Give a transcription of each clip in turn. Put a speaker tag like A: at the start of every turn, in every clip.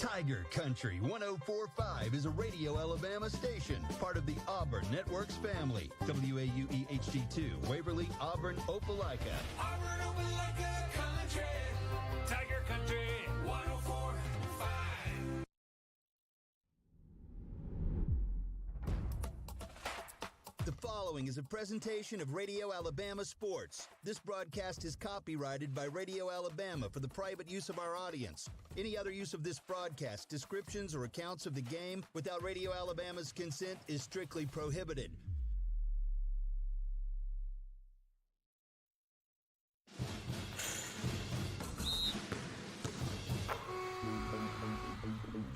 A: Tiger Country 104.5 is a Radio Alabama station, part of the Auburn Networks family. WAUE HD2, Waverly, Auburn, Opelika.
B: Auburn, Opelika Country. Tiger Country 104.5.
A: The following is a presentation of Radio Alabama Sports. This broadcast is copyrighted by Radio Alabama for the private use of our audience. Any other use of this broadcast, descriptions, or accounts of the game without Radio Alabama's consent is strictly prohibited.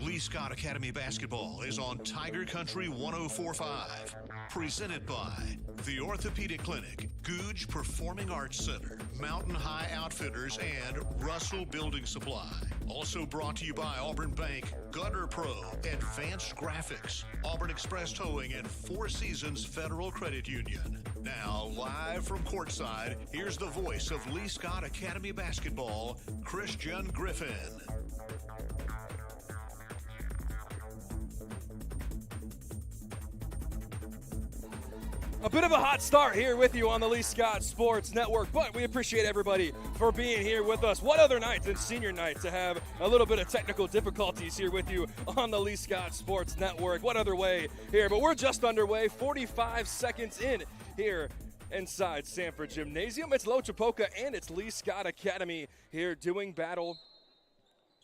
C: Lee Scott Academy Basketball is on Tiger Country 104.5. Presented by the Orthopedic Clinic, Googe Performing Arts Center, Mountain High Outfitters, and Russell Building Supply. Also brought to you by Auburn Bank, Gutter Pro, Advanced Graphics, Auburn Express Towing, and Four Seasons Federal Credit Union. Now, live from courtside, here's the voice of Lee Scott Academy Basketball, Christian Griffin.
D: A bit of a hot start here with you on the Lee Scott Sports Network, but we appreciate everybody for being here with us. What other night than senior night to have a little bit of technical difficulties here with you on the Lee Scott Sports Network? What other way here? But we're just underway, 45 seconds in here inside Sanford Gymnasium. It's Loachapoka and it's Lee Scott Academy here doing battle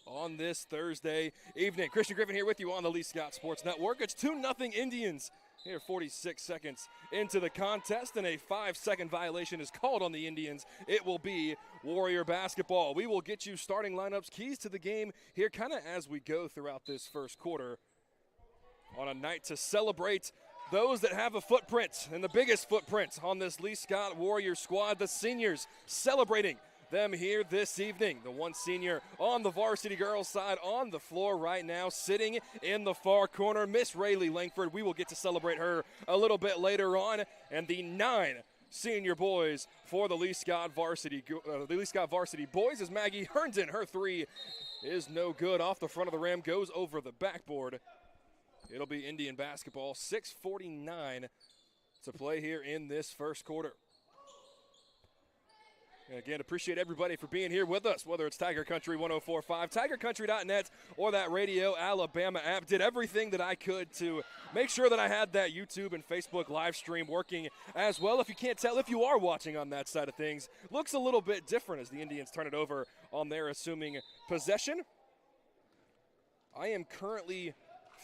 D: on this Thursday evening. Christian Griffin here with you on the Lee Scott Sports Network. It's 2-0 Indians. Here, 46 seconds into the contest, and a 5-second violation is called on the Indians. It will be Warrior basketball. We will get you starting lineups, keys to the game here kind of as we go throughout this first quarter on a night to celebrate those that have a footprint and the biggest footprint on this Lee Scott Warrior squad, the seniors celebrating them here this evening. The one senior on the varsity girls side on the floor right now, sitting in the far corner, Miss Rayleigh Langford. We will get to celebrate her a little bit later on. And the 9 senior boys for the Lee Scott varsity boys is Maggie Herndon. Her three is no good. Off the front of the rim, goes over the backboard. It'll be Indian basketball. 6:49 to play here in this first quarter. And again, appreciate everybody for being here with us, whether it's Tiger Country 104.5, tigercountry.net, or that Radio Alabama app. Did everything that I could to make sure that I had that YouTube and Facebook live stream working as well. If you can't tell, if you are watching on that side of things, looks a little bit different as the Indians turn it over on their assuming possession. I am currently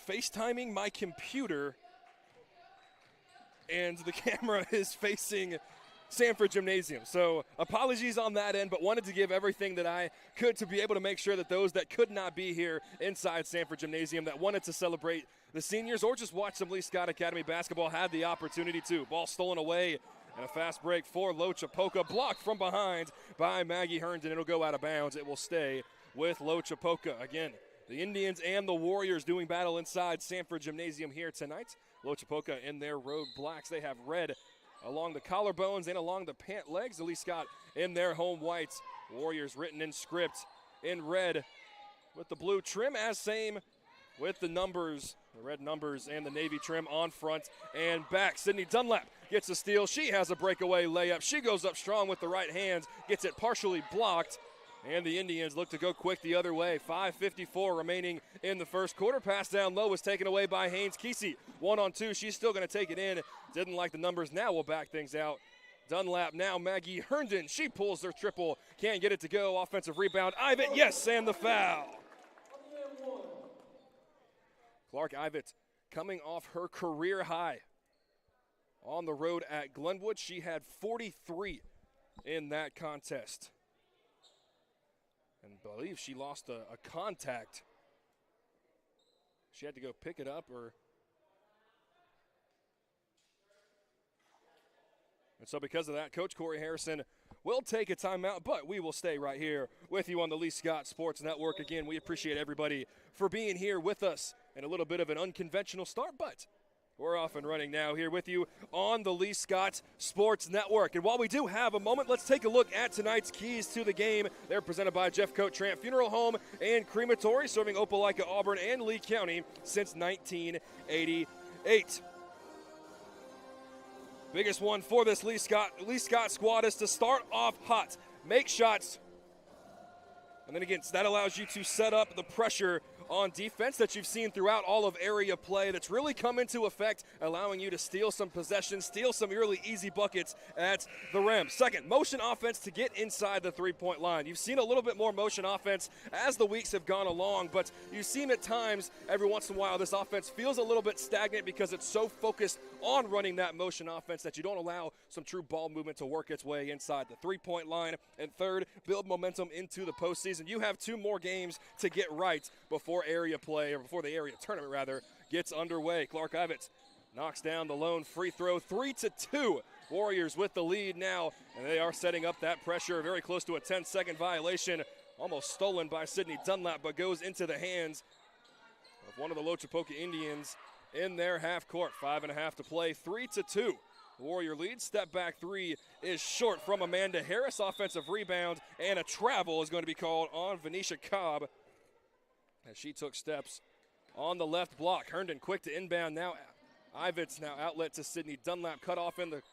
D: FaceTiming my computer, and the camera is facing Sanford Gymnasium. So apologies on that end, but wanted to give everything that I could to be able to make sure that those that could not be here inside Sanford Gymnasium that wanted to celebrate the seniors or just watch some Lee Scott Academy basketball had the opportunity to. Ball stolen away and a fast break for Loachapoka, blocked from behind by Maggie Herndon. It'll go out of bounds. It will stay with Loachapoka. Again, the Indians and the Warriors doing battle inside Sanford Gymnasium here tonight. Loachapoka in their road blacks. They have red along the collarbones and along the pant legs. The Lee Scott in their home whites. Warriors written in script in red with the blue trim, as same with the numbers, the red numbers and the navy trim on front and back. Sydney Dunlap gets a steal. She has a breakaway layup. She goes up strong with the right hands, gets it partially blocked, and the Indians look to go quick the other way. 5:54 remaining in the first quarter. Pass down low was taken away by Haynes Kesey. 1-on-2. She's still going to take it in. Didn't like the numbers. Now we'll back things out. Dunlap now. Maggie Herndon. She pulls her triple. Can't get it to go. Offensive rebound. Ivitt. Yes, and the foul. Clark Ivitt coming off her career high on the road at Glenwood. She had 43 in that contest. And I believe she lost a contact. She had to go pick it up, and so because of that, Coach Corey Harrison will take a timeout, but we will stay right here with you on the Lee Scott Sports Network. Again, we appreciate everybody for being here with us, and a little bit of an unconventional start, but We're off and running now here with you on the Lee Scott Sports Network. And while we do have a moment, let's take a look at tonight's keys to the game. They're presented by Jeff Coat Tramp Funeral Home and Crematory, serving Opelika, Auburn, and Lee County since 1988. Biggest one for this Lee Scott squad is to start off hot, make shots, and then again, that allows you to set up the pressure on defense that you've seen throughout all of area play that's really come into effect, allowing you to steal some possessions, steal some really easy buckets at the rim. Second, motion offense to get inside the three-point line. You've seen a little bit more motion offense as the weeks have gone along, but you've seen at times, every once in a while, this offense feels a little bit stagnant because it's so focused on running that motion offense that you don't allow some true ball movement to work its way inside the three-point line. And third, build momentum into the postseason. You have 2 more games to get right before area play, or before the area tournament rather, gets underway. Clark Ivett knocks down the lone free throw, 3-2. Warriors with the lead now, and they are setting up that pressure, very close to a 10-second violation, almost stolen by Sydney Dunlap, but goes into the hands of one of the Loachapoka Indians in their half court. 5.5 to play, 3-2. Warrior lead. Step back three is short from Amanda Harris. Offensive rebound and a travel is going to be called on Venetia Cobb as she took steps on the left block. Herndon quick to inbound now. Ivets now outlet to Sydney Dunlap. Cut off in the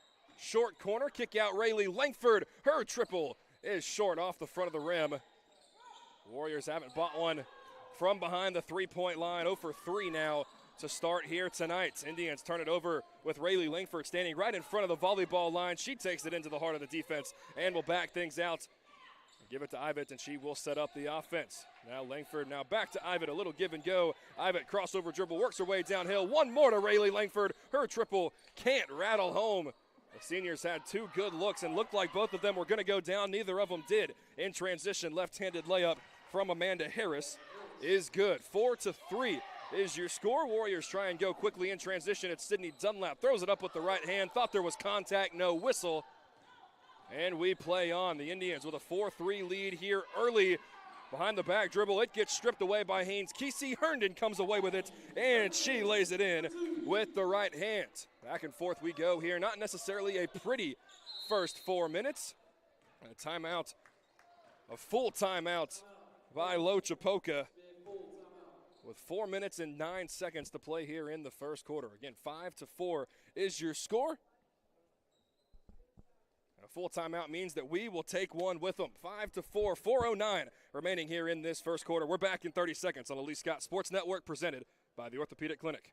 D: short corner. Kick out Rayleigh Langford. Her triple is short off the front of the rim. Warriors haven't bought one from behind the three-point line. 0 for 3 now to start here tonight. Indians turn it over with Rayleigh Langford standing right in front of the volleyball line. She takes it into the heart of the defense and will back things out. Give it to Ivett, and she will set up the offense. Now Langford, now back to Ivett, a little give and go. Ivett crossover dribble, works her way downhill. One more to Rayleigh Langford. Her triple can't rattle home. The seniors had 2 good looks and looked like both of them were going to go down. Neither of them did. In transition, left-handed layup from Amanda Harris is good. 4-3 is your score. Warriors try and go quickly in transition. It's Sydney Dunlap. Throws it up with the right hand. Thought there was contact, no whistle. And we play on. The Indians with a 4-3 lead here early. Behind the back dribble, it gets stripped away by Haynes. Kesey Herndon comes away with it, and she lays it in with the right hand. Back and forth we go here. Not necessarily a pretty first 4 minutes. And a timeout, a full timeout by Loachapoka with 4 minutes and 9 seconds to play here in the first quarter. Again, 5-4 is your score. A full timeout means that we will take one with them. 5-4, 4:09 remaining here in this first quarter. We're back in 30 seconds on the Lee Scott Sports Network, presented by the Orthopedic Clinic.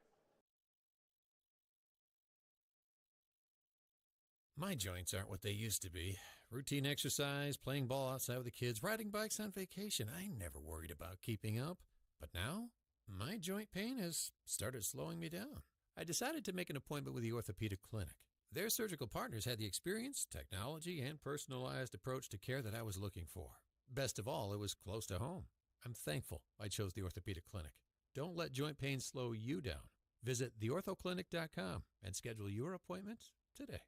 E: My joints aren't what they used to be. Routine exercise, playing ball outside with the kids, riding bikes on vacation. I never worried about keeping up. But now, my joint pain has started slowing me down. I decided to make an appointment with the Orthopedic Clinic. Their surgical partners had the experience, technology, and personalized approach to care that I was looking for. Best of all, it was close to home. I'm thankful I chose the Orthopedic Clinic. Don't let joint pain slow you down. Visit theorthoclinic.com and schedule your appointment today.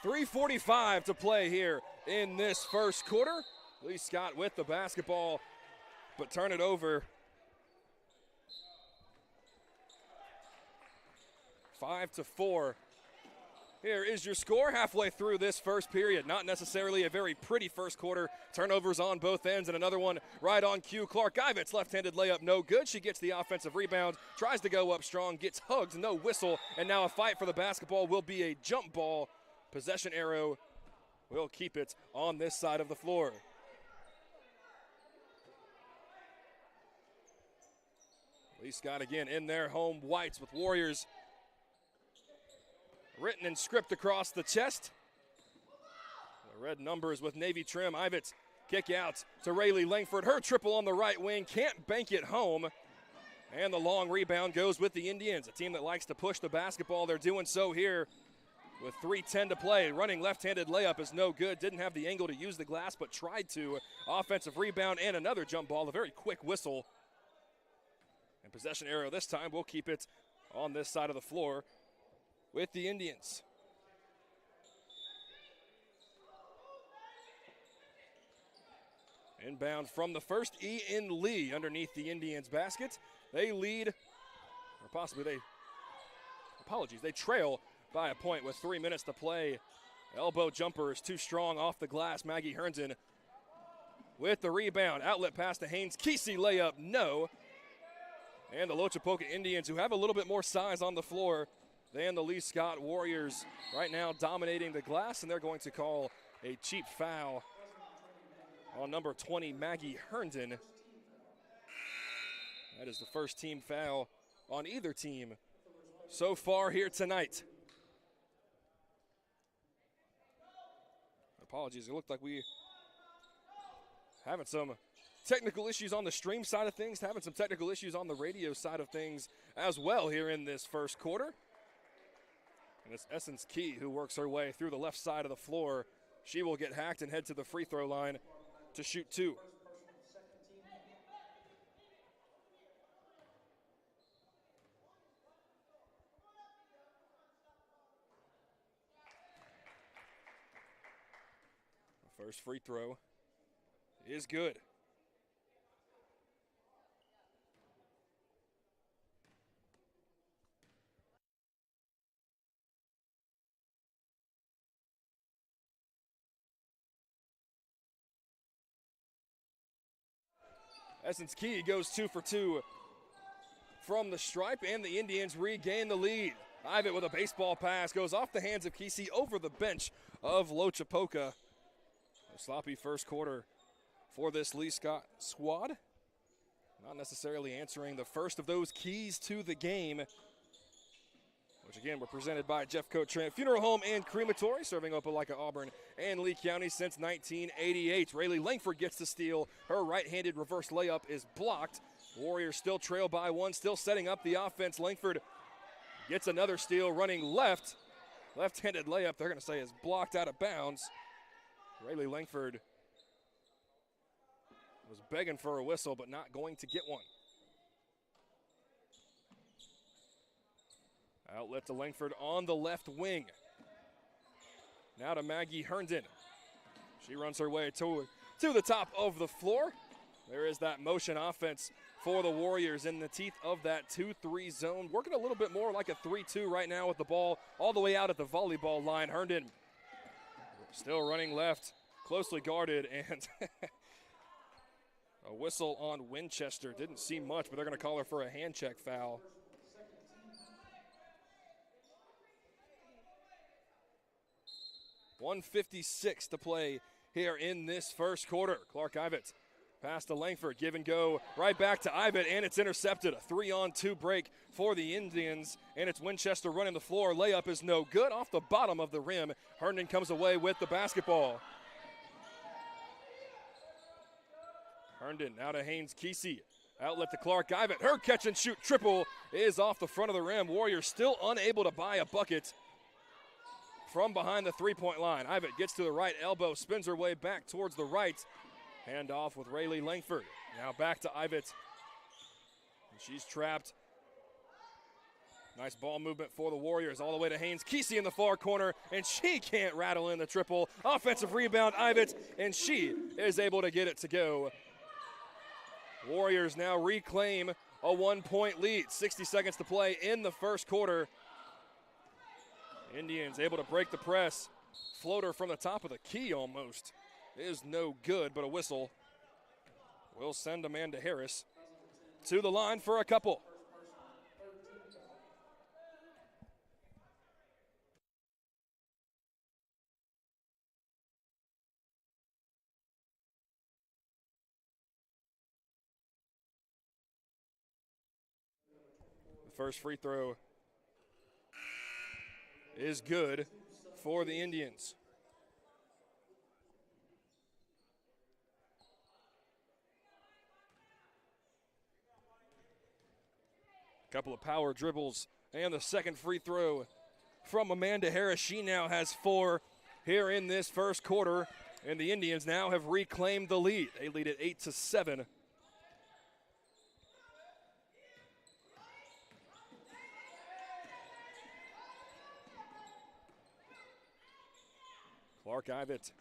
D: .345 to play here in this first quarter. Lee Scott with the basketball, but turn it over. 5-4. Here is your score halfway through this first period. Not necessarily a very pretty first quarter. Turnovers on both ends, and another one right on cue. Clark Ivets left-handed layup, no good. She gets the offensive rebound, tries to go up strong, gets hugged, no whistle, and now a fight for the basketball will be a jump ball. Possession arrow will keep it on this side of the floor. Lee Scott again in their home whites with Warriors written in script across the chest. The red numbers with navy trim. Ivett kick out to Rayleigh Langford. Her triple on the right wing, can't bank it home. And the long rebound goes with the Indians, a team that likes to push the basketball. They're doing so here with 3:10 to play. Running left-handed layup is no good. Didn't have the angle to use the glass, but tried to. Offensive rebound and another jump ball, a very quick whistle. And possession arrow this time. We'll keep it on this side of the floor with the Indians. Inbound from the first, Ian Lee underneath the Indians basket. They lead, or possibly they trail by a point with 3 minutes to play. Elbow jumper is too strong off the glass. Maggie Herndon with the rebound. Outlet pass to Haynes. Kesey layup, no. And the Loachapoka Indians, who have a little bit more size on the floor than the Lee Scott Warriors, right now dominating the glass, and they're going to call a cheap foul on number 20, Maggie Herndon. That is the first team foul on either team so far here tonight. Apologies, it looked like we having some technical issues on the stream side of things, having some technical issues on the radio side of things as well here in this first quarter. And it's Essence Key who works her way through the left side of the floor. She will get hacked and head to the free throw line to shoot two. The first free throw is good. Essence Key goes 2 for 2 from the stripe, and the Indians regain the lead. Ivett with a baseball pass goes off the hands of Kesey over the bench of Loachapoka. A sloppy first quarter for this Lee Scott squad. Not necessarily answering the first of those keys to the game, which again were presented by Jeffcoat Trent Funeral Home and Crematory, serving Opelika, Auburn, and Lee County since 1988. Rayleigh Langford gets the steal. Her right-handed reverse layup is blocked. Warriors still trail by one, still setting up the offense. Langford gets another steal, running left. Left-handed layup, they're going to say, is blocked out of bounds. Rayleigh Langford was begging for a whistle, but not going to get one. Outlet to Langford on the left wing. Now to Maggie Herndon. She runs her way to the top of the floor. There is that motion offense for the Warriors in the teeth of that 2-3 zone. Working a little bit more like a 3-2 right now with the ball all the way out at the volleyball line. Herndon still running left, closely guarded, and a whistle on Winchester. Didn't see much, but they're going to call her for a hand check foul. .156 to play here in this first quarter. Clark Ivett pass to Langford, give and go right back to Ivett, and it's intercepted. A 3-on-2 break for the Indians, and it's Winchester running the floor. Layup is no good, off the bottom of the rim. Herndon comes away with the basketball. Herndon now to Haynes Kesey. Outlet to Clark Ivett. Her catch and shoot triple is off the front of the rim. Warriors still unable to buy a bucket from behind the three-point line. Ivett gets to the right elbow, spins her way back towards the right. Hand off with Rayleigh Langford. Now back to Ivett. And she's trapped. Nice ball movement for the Warriors all the way to Haynes Kesey in the far corner, and she can't rattle in the triple. Offensive rebound, Ivett, and she is able to get it to go. Warriors now reclaim a 1-point lead. 60 seconds to play in the first quarter. Indians able to break the press. Floater from the top of the key almost is no good, but a whistle will send Amanda Harris to the line for a couple. The first free throw is good for the Indians. Couple of power dribbles and the second free throw from Amanda Harris. She now has 4 here in this first quarter, and the Indians now have reclaimed the lead. They lead at 8-7. Clark Ivett,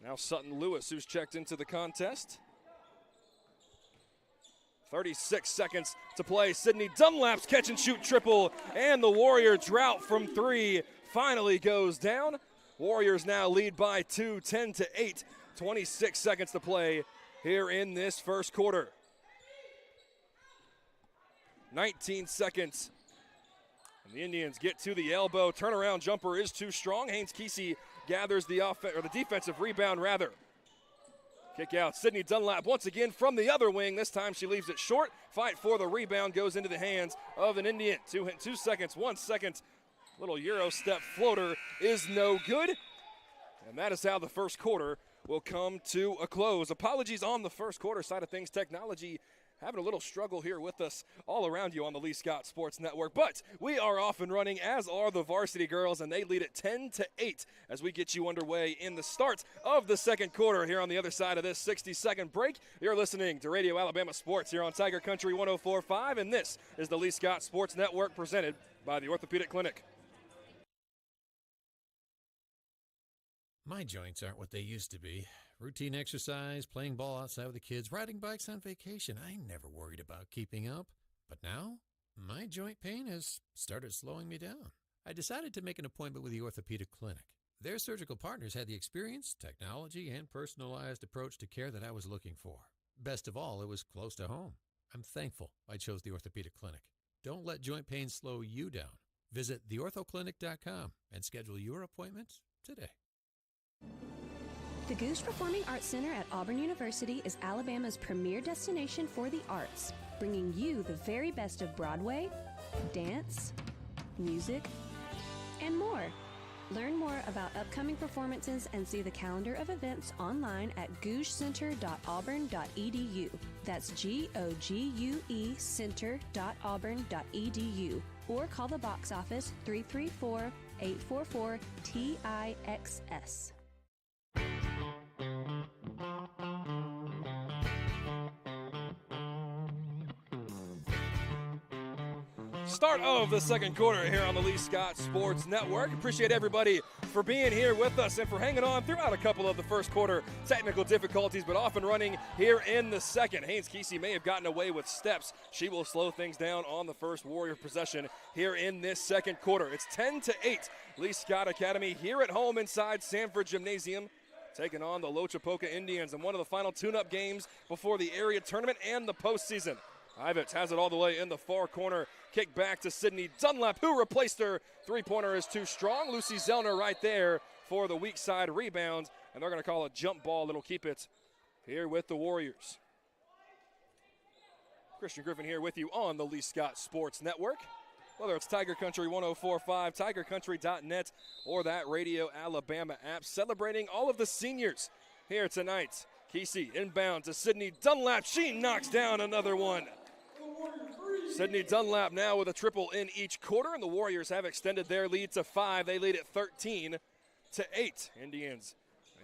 D: now Sutton Lewis, who's checked into the contest. 36 seconds to play. Sydney Dunlap's catch and shoot triple, and the Warrior drought from 3 finally goes down. Warriors now lead by 2, 10-8. 26 seconds to play here in this first quarter. 19 seconds. And the Indians get to the elbow. Turnaround jumper is too strong. Haynes Kesey gathers the defensive rebound rather. Kick out, Sydney Dunlap once again from the other wing. This time she leaves it short. Fight for the rebound goes into the hands of an Indian. 2 seconds, 1 second. Little Euro step floater is no good. And that is how the first quarter will come to a close. Apologies on the first quarter side of things. Technology having a little struggle here with us all around you on the Lee Scott Sports Network. But we are off and running, as are the varsity girls, and they lead at 10-8 as we get you underway in the start of the second quarter here on the other side of this 60-second break. You're listening to Radio Alabama Sports here on Tiger Country 104.5, and this is the Lee Scott Sports Network presented by the Orthopedic Clinic.
E: My joints aren't what they used to be. Routine exercise, playing ball outside with the kids, riding bikes on vacation. I never worried about keeping up. But now, my joint pain has started slowing me down. I decided to make an appointment with the Orthopedic Clinic. Their surgical partners had the experience, technology, and personalized approach to care that I was looking for. Best of all, it was close to home. I'm thankful I chose the Orthopedic Clinic. Don't let joint pain slow you down. Visit theorthoclinic.com and schedule your appointment today.
F: The Goose Performing Arts Center at Auburn University is Alabama's premier destination for the arts, bringing you the very best of Broadway, dance, music, and more. Learn more about upcoming performances and see the calendar of events online at gougecenter.auburn.edu. That's GOGUE center.auburn.edu. Or call the box office 334-844-TIXS.
D: Start of the second quarter here on the Lee Scott Sports Network. Appreciate everybody for being here with us and for hanging on throughout a couple of the first quarter technical difficulties, but off and running here in the second. Haynes Kesey may have gotten away with steps. She will slow things down on the first Warrior possession here in this second quarter. It's 10-8. Lee Scott Academy here at home inside Sanford Gymnasium, taking on the Loachapoka Indians in one of the final tune-up games before the area tournament and the postseason. Ivett has it all the way in the far corner. Kick back to Sydney Dunlap, who replaced her. Three-pointer is too strong. Lucy Zellner right there for the weak side rebound, and they're going to call a jump ball that'll keep it here with the Warriors. Christian Griffin here with you on the Lee Scott Sports Network. Whether it's Tiger Country 104.5, tigercountry.net, or that Radio Alabama app, celebrating all of the seniors here tonight. Kesey inbound to Sydney Dunlap. She knocks down another one. Sydney Dunlap now with a triple in each quarter, and the Warriors have extended their lead to 5. They lead at 13-8. Indians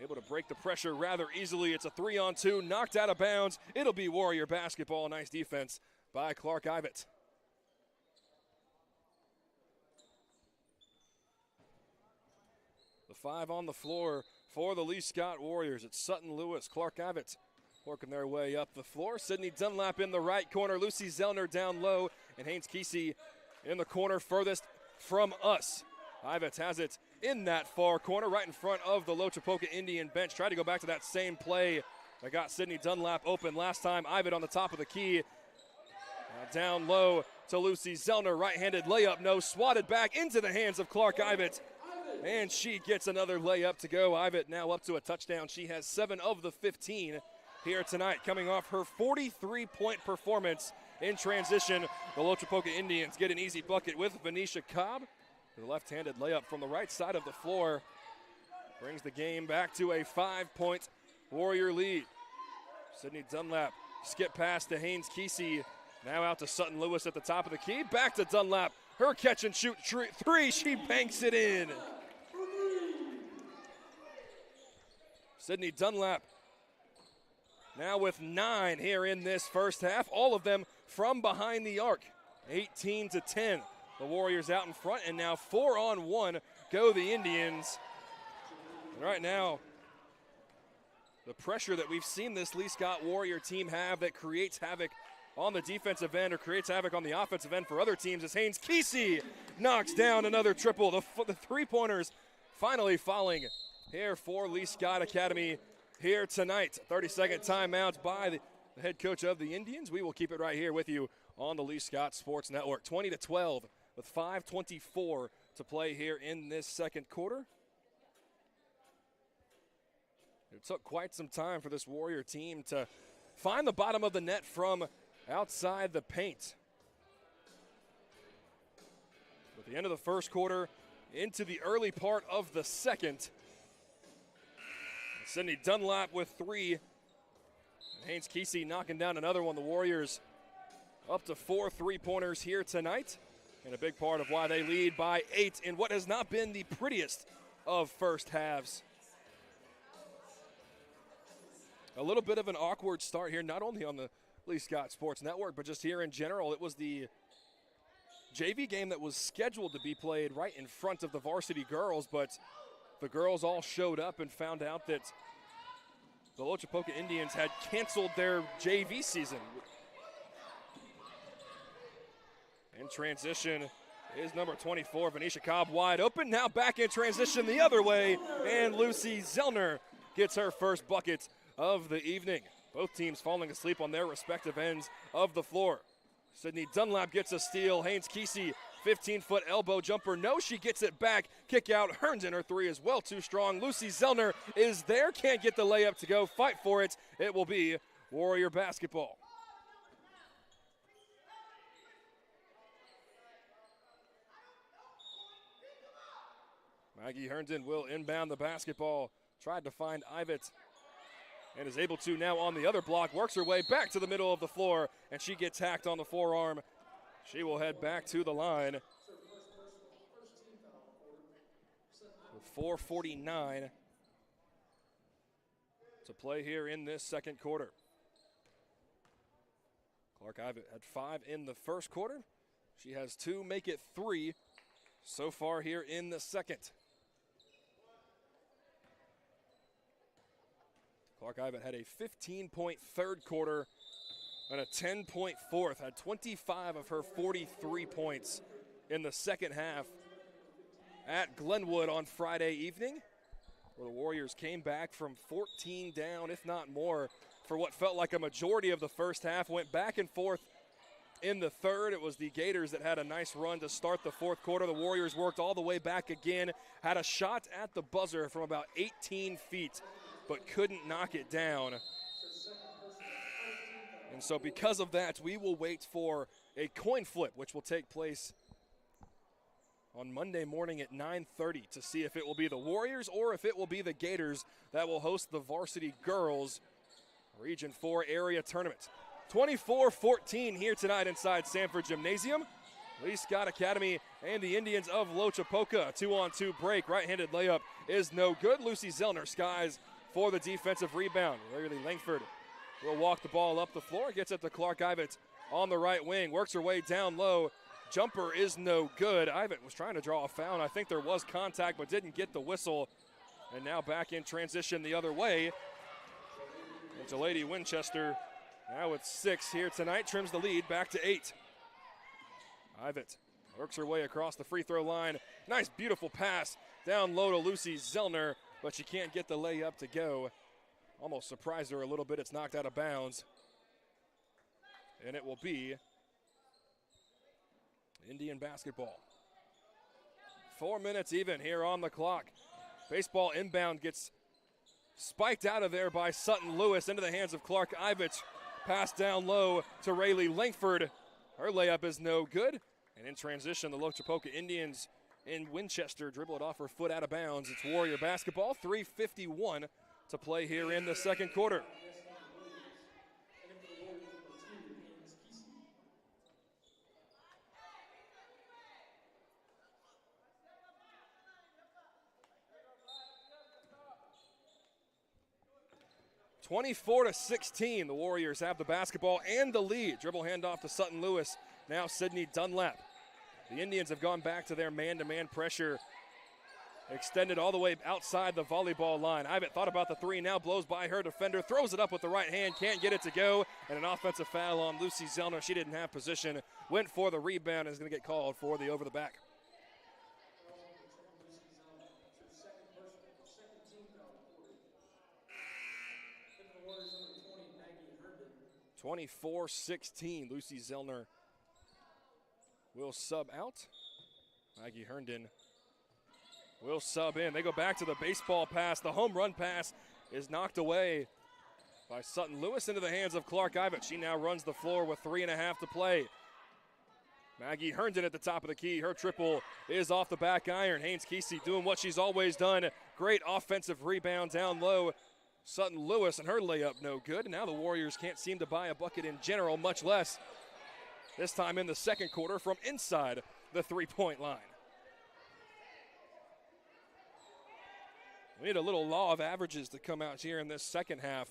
D: able to break the pressure rather easily. It's a 3-on-2, knocked out of bounds. It'll be Warrior basketball. Nice defense by Clark Ivett. The 5 on the floor for the Lee Scott Warriors. It's Sutton Lewis, Clark Ivett working their way up the floor. Sydney Dunlap in the right corner, Lucy Zellner down low, and Haynes Kesey in the corner furthest from us. Ivett has it in that far corner, right in front of the Loachapoka Indian bench. Tried to go back to that same play that got Sydney Dunlap open last time. Ivett on the top of the key. Down low to Lucy Zellner, right-handed layup, no, swatted back into the hands of Clark Ivett. And she gets another layup to go. Ivett now up to a touchdown. She has 7 of the 15 here tonight, coming off her 43-point performance in transition. The Loachapoka Indians get an easy bucket with Venetia Cobb. The left-handed layup from the right side of the floor brings the game back to a 5-point Warrior lead. Sydney Dunlap skip pass to Haynes Kesey. Now out to Sutton Lewis at the top of the key. Back to Dunlap. Her catch and shoot three. She banks it in. Sydney Dunlap now with 9 here in this first half. All of them from behind the arc. 18-10. The Warriors out in front, and now 4-on-1 go the Indians. And right now, the pressure that we've seen this Lee Scott Warrior team have that creates havoc on the defensive end or creates havoc on the offensive end for other teams as Haynes Kesey knocks down another triple. The three-pointers finally falling here for Lee Scott Academy here tonight. 30-second timeouts by the head coach of the Indians. We will keep it right here with you on the Lee Scott Sports Network. 20-12 with 5:24 to play here in this second quarter. It took quite some time for this Warrior team to find the bottom of the net from outside the paint. At the end of the first quarter, into the early part of the second, Sydney Dunlap with 3. And Haynes Kesey knocking down another one. The Warriors up to 4 3-pointers here tonight. And a big part of why they lead by 8 in what has not been the prettiest of first halves. A little bit of an awkward start here, not only on the Lee Scott Sports Network, but just here in general. It was the JV game that was scheduled to be played right in front of the varsity girls, but the girls all showed up and found out that the Loachapoka Indians had canceled their JV season. In transition is number 24, Venetia Cobb, wide open. Now back in transition the other way, and Lucy Zellner gets her first bucket of the evening. Both teams falling asleep on their respective ends of the floor. Sydney Dunlap gets a steal. Haynes Kesey, 15-foot elbow jumper. No, she gets it back. Kick out. Herndon, her 3 is well too strong. Lucy Zellner is there. Can't get the layup to go. Fight for it. It will be Warrior basketball. Maggie Herndon will inbound the basketball. Tried to find Ivett and is able to now on the other block. Works her way back to the middle of the floor, and she gets hacked on the forearm. She will head back to the line with 4:49 to play here in this second quarter. Clark Ivett had 5 in the first quarter. She has 2, make it 3 so far here in the second. Clark Ivett had a 15-point third quarter and a 10-point fourth. Had 25 of her 43 points in the second half at Glenwood on Friday evening, where the Warriors came back from 14 down, if not more, for what felt like a majority of the first half. Went back and forth in the third. It was the Gators that had a nice run to start the fourth quarter. The Warriors worked all the way back again, had a shot at the buzzer from about 18 feet, but couldn't knock it down. And so because of that, we will wait for a coin flip, which will take place on Monday morning at 9:30 to see if it will be the Warriors or if it will be the Gators that will host the varsity girls Region 4 area tournament. 24-14 here tonight inside Sanford Gymnasium. Lee Scott Academy and the Indians of Loachapoka. A 2-on-2 break. Right-handed layup is no good. Lucy Zellner skies for the defensive rebound. Riley Langford will walk the ball up the floor. Gets it to Clark Ivett on the right wing. Works her way down low. Jumper is no good. Ivett was trying to draw a foul. I think there was contact but didn't get the whistle. And now back in transition the other way. It's a Lady Winchester now with 6 here tonight. Trims the lead back to 8. Ivett works her way across the free throw line. Nice, beautiful pass down low to Lucy Zellner, but she can't get the layup to go. Almost surprised her a little bit. It's knocked out of bounds. And it will be Indian basketball. 4 minutes even here on the clock. Baseball inbound gets spiked out of there by Sutton Lewis into the hands of Clark Ivett. Pass down low to Rayleigh Langford. Her layup is no good. And in transition, the Loachapoka Indians in Winchester. Dribble it off her foot out of bounds. It's Warrior basketball. 3:51 to play here in the second quarter. (24-16). The Warriors have the basketball and the lead. Dribble handoff to Sutton Lewis. Now Sydney Dunlap. The Indians have gone back to their man-to-man pressure. Extended all the way outside the volleyball line. Ivet thought about the three, now blows by her defender, throws it up with the right hand, can't get it to go, and an offensive foul on Lucy Zellner. She didn't have position, went for the rebound, and is going to get called for the over the back. (24-16). Lucy Zellner will sub out. Maggie Herndon will sub in. They go back to the baseball pass. The home run pass is knocked away by Sutton Lewis into the hands of Clark Ivet. She now runs the floor with 3.5 to play. Maggie Herndon at the top of the key. Her triple is off the back iron. Haynes Kesey doing what she's always done. Great offensive rebound down low. Sutton Lewis and her layup no good. And now the Warriors can't seem to buy a bucket in general, much less this time in the second quarter from inside the three-point line. We need a little law of averages to come out here in this second half,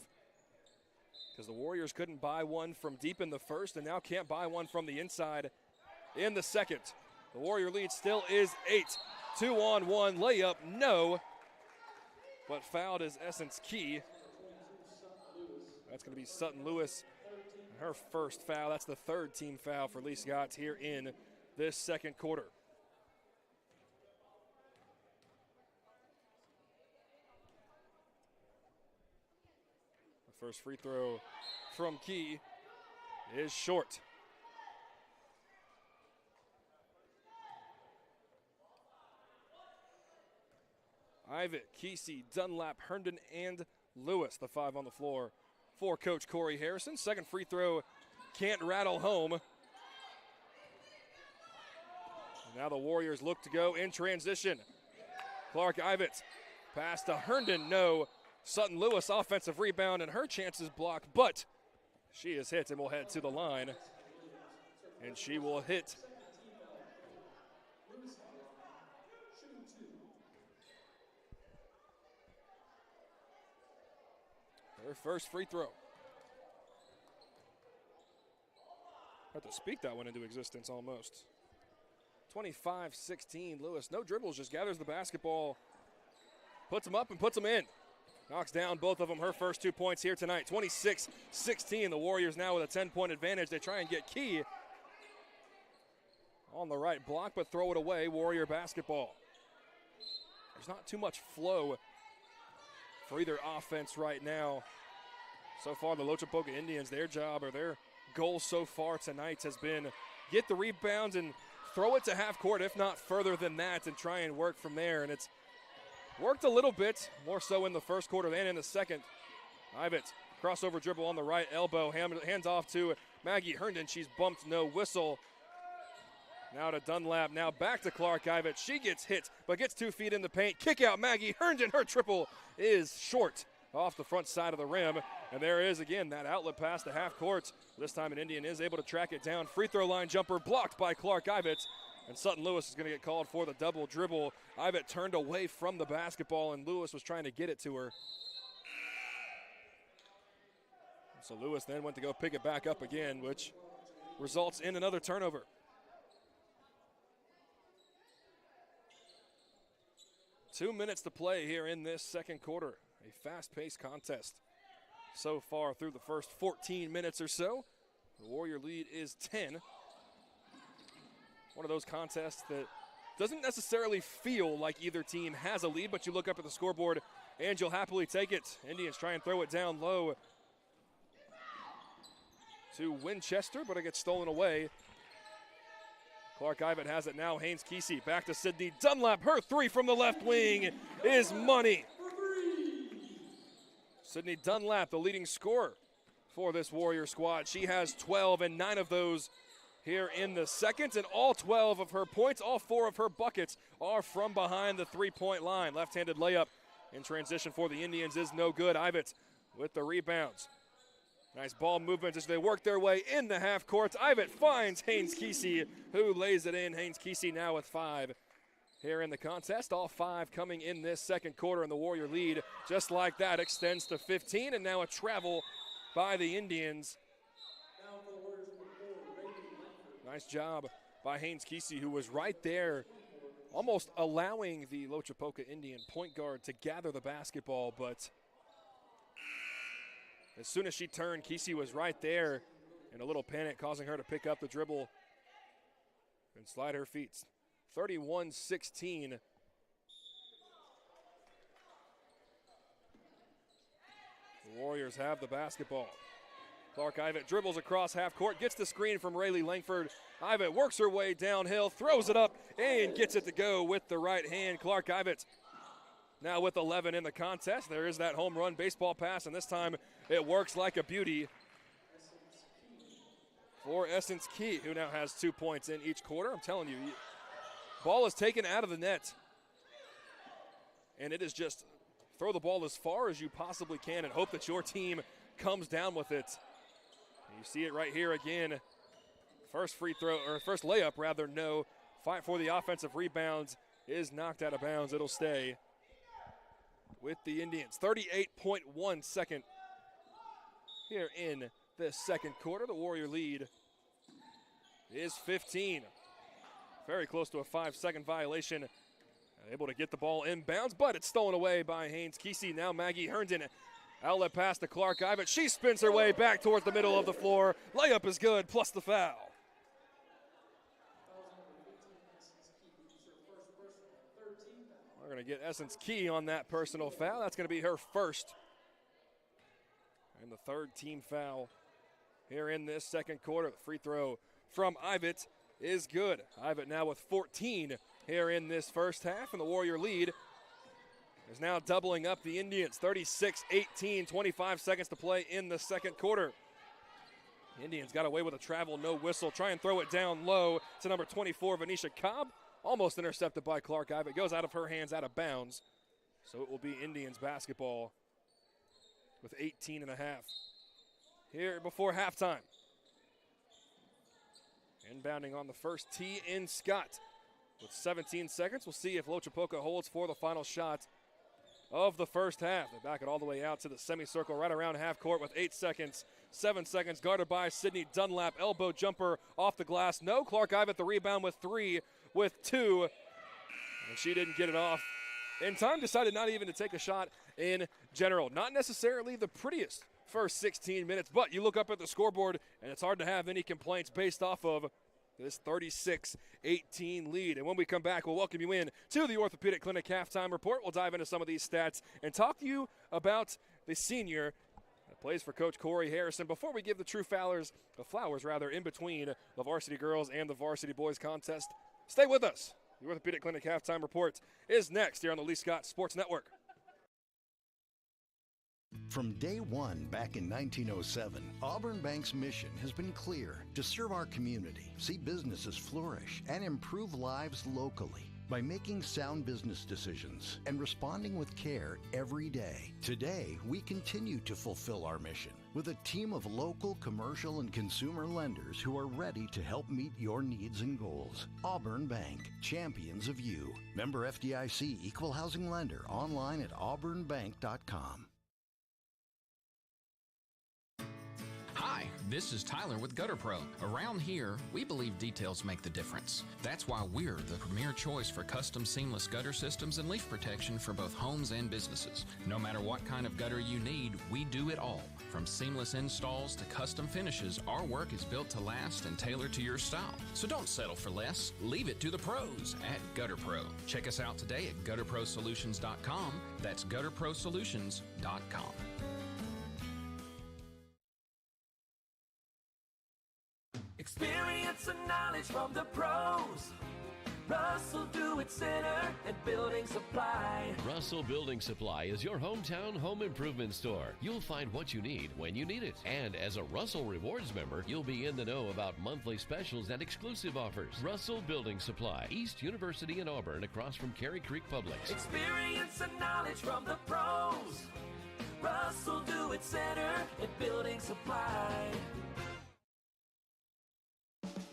D: because the Warriors couldn't buy one from deep in the first and now can't buy one from the inside in the second. The Warrior lead still is 8. 2-on-1 layup, no. But fouled is Essence Key. That's going to be Sutton Lewis. Her first foul. That's the third team foul for Lee Scott here in this second quarter. The first free throw from Key is short. Ivet, Kesey, Dunlap, Herndon, and Lewis, the five on the floor for Coach Corey Harrison. Second free throw can't rattle home. Now the Warriors look to go in transition. Clark Ivet, pass to Herndon, no. Sutton Lewis, offensive rebound, and her chances blocked, but she is hit and will head to the line. And she will hit her first free throw. Have to speak that one into existence almost. 25-16, Lewis, no dribbles, just gathers the basketball, puts them up and puts them in. Knocks down both of them, her first 2 points here tonight. 26-16, the Warriors now with a 10-point advantage. They try and get Key on the right block, but throw it away, Warrior basketball. There's not too much flow for either offense right now. So far, the Loachapoka Indians, their job or their goal so far tonight has been get the rebounds and throw it to half court, if not further than that, and try and work from there. And it's worked a little bit, more so in the first quarter than in the second. Ivet, crossover dribble on the right elbow, hands off to Maggie Herndon. She's bumped, no whistle. Now to Dunlap, now back to Clark Ivet. She gets hit, but gets 2 feet in the paint. Kick out Maggie Herndon. Her triple is short off the front side of the rim. And there is, again, that outlet pass to half court. This time an Indian is able to track it down. Free throw line jumper blocked by Clark Ivet. And Sutton Lewis is going to get called for the double dribble. Ivet turned away from the basketball, and Lewis was trying to get it to her. So Lewis then went to go pick it back up again, which results in another turnover. Two minutes to play here in this second quarter. A fast-paced contest so far through the first 14 minutes or so. The Warrior lead is 10. One of those contests that doesn't necessarily feel like either team has a lead, but you look up at the scoreboard and you'll happily take it. Indians try and throw it down low to Winchester, but it gets stolen away. Clark Ivet has it now. Haynes Kesey back to Sydney Dunlap. Her three from the left wing is money. Sydney Dunlap, the leading scorer for this Warrior squad. She has 12, and 9 of those here in the second, and all 12 of her points, all 4 of her buckets are from behind the three-point line. Left-handed layup in transition for the Indians is no good. Ivett with the rebounds. Nice ball movement as they work their way in the half court. Ivett finds Haynes Kesey, who lays it in. Haynes Kesey now with 5 here in the contest. All 5 coming in this second quarter, and the Warrior lead, just like that, extends to 15, and now a travel by the Indians. Nice job by Haynes Kesey, who was right there, almost allowing the Loachapoka Indian point guard to gather the basketball, but as soon as she turned, Kesey was right there in a little panic, causing her to pick up the dribble and slide her feet. 31-16. The Warriors have the basketball. Clark Ivett dribbles across half court, gets the screen from Rayleigh Langford. Ivett works her way downhill, throws it up, and gets it to go with the right hand. Clark Ivett now with 11 in the contest. There is that home run baseball pass, and this time it works like a beauty for Essence Key, who now has 2 points in each quarter. I'm telling you, ball is taken out of the net, and it is just throw the ball as far as you possibly can and hope that your team comes down with it. And you see it right here again. First free throw, or first layup rather, no. Fight for the offensive rebounds is knocked out of bounds. It'll stay with the Indians. 38.1 second here in this second quarter. The Warrior lead is 15. Very close to a 5-second violation. Able to get the ball inbounds, but it's stolen away by Haynes Kesey. Now Maggie Herndon. Outlet pass to Clark Ivett. She spins her way back towards the middle of the floor. Layup is good, plus the foul. We're going to get Essence Key on that personal foul. That's going to be her first. And the third team foul here in this second quarter. The free throw from Ivett is good. Ivett now with 14 here in this first half, and the Warrior lead is now doubling up the Indians. 36-18, 25 seconds to play in the second quarter. Indians got away with a travel, no whistle. Try and throw it down low to number 24, Venetia Cobb. Almost intercepted by Clark Ivett. Goes out of her hands, out of bounds. So it will be Indians basketball with 18 and a half here before halftime. Inbounding on the first tee in Scott with 17 seconds. We'll see if Loachapoka holds for the final shot of the first half. They back it all the way out to the semicircle right around half court with 8 seconds. 7 seconds guarded by Sydney Dunlap. Elbow jumper off the glass. No. Clark Ivett the rebound with 3, with 2. And she didn't get it off in time. Decided not even to take a shot in general. Not necessarily the prettiest first 16 minutes, but you look up at the scoreboard and it's hard to have any complaints based off of this 36-18 lead. And when we come back, we'll welcome you in to the Orthopedic Clinic halftime report. We'll dive into some of these stats and talk to you about the senior that plays for Coach Corey Harrison before we give the true flowers in between the varsity girls and the varsity boys contest. Stay with us. The Orthopedic Clinic halftime report is next here on the Lee Scott Sports Network.
G: From day one back in 1907, Auburn Bank's mission has been clear: to serve our community, see businesses flourish, and improve lives locally by making sound business decisions and responding with care every day. Today, we continue to fulfill our mission with a team of local commercial and consumer lenders who are ready to help meet your needs and goals. Auburn Bank, champions of you. Member FDIC, equal housing lender, online at auburnbank.com.
H: Hi, this is Tyler with Gutter Pro. Around here, we believe details make the difference. That's why we're the premier choice for custom seamless gutter systems and leaf protection for both homes and businesses. No matter what kind of gutter you need, we do it all. From seamless installs to custom finishes, our work is built to last and tailored to your style. So don't settle for less. Leave it to the pros at Gutter Pro. Check us out today at gutterprosolutions.com. That's gutterprosolutions.com.
B: Experience and knowledge from the pros. Russell Do-It Center and Building Supply.
I: Russell Building Supply is your hometown home improvement store. You'll find what you need when you need it. And as a Russell Rewards member, you'll be in the know about monthly specials and exclusive offers. Russell Building Supply, East University in Auburn, across from Cary Creek Publix.
B: Experience and knowledge from the pros. Russell Do-It Center and Building Supply.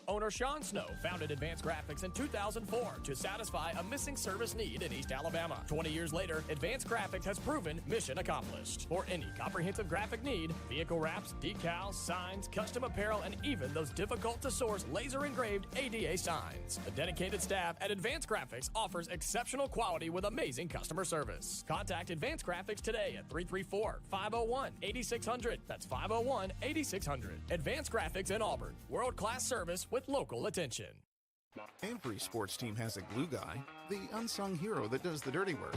J: Owner Sean Snow founded Advanced Graphics in 2004 to satisfy a missing service need in East Alabama. 20 years later, Advanced Graphics has proven mission accomplished. For any comprehensive graphic need, vehicle wraps, decals, signs, custom apparel, and even those difficult-to-source laser-engraved ADA signs. The dedicated staff at Advanced Graphics offers exceptional quality with amazing customer service. Contact Advanced Graphics today at 334-501-8600. That's 501-8600. Advanced Graphics in Auburn. World-class service with local attention.
K: Every sports team has a glue guy, the unsung hero that does the dirty work.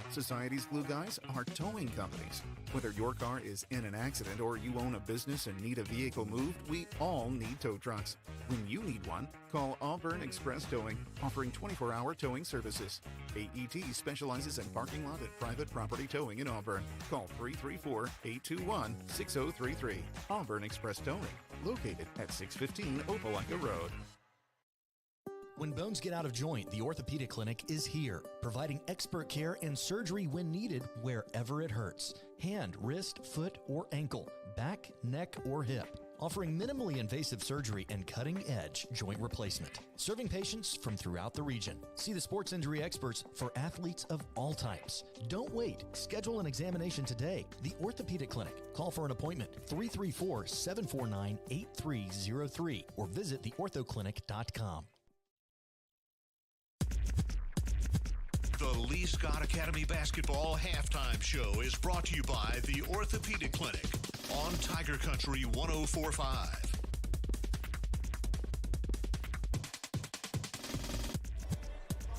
K: Society's glue guys are towing companies. Whether your car is in an accident or you own a business and need a vehicle moved, we all need tow trucks. When you need one, call Auburn Express Towing, offering 24-hour towing services. AET specializes in parking lot and private property towing in Auburn. Call 334-821-6033. Auburn Express Towing, located at 615 Opelika Road.
L: When bones get out of joint, the Orthopedic Clinic is here, providing expert care and surgery when needed, wherever it hurts. Hand, wrist, foot, or ankle, back, neck, or hip. Offering minimally invasive surgery and cutting-edge joint replacement. Serving patients from throughout the region. See the sports injury experts for athletes of all types. Don't wait. Schedule an examination today. The Orthopedic Clinic. Call for an appointment, 334-749-8303, or visit theorthoclinic.com.
C: The Lee Scott Academy Basketball Halftime Show is brought to you by the Orthopedic Clinic on Tiger Country 104.5.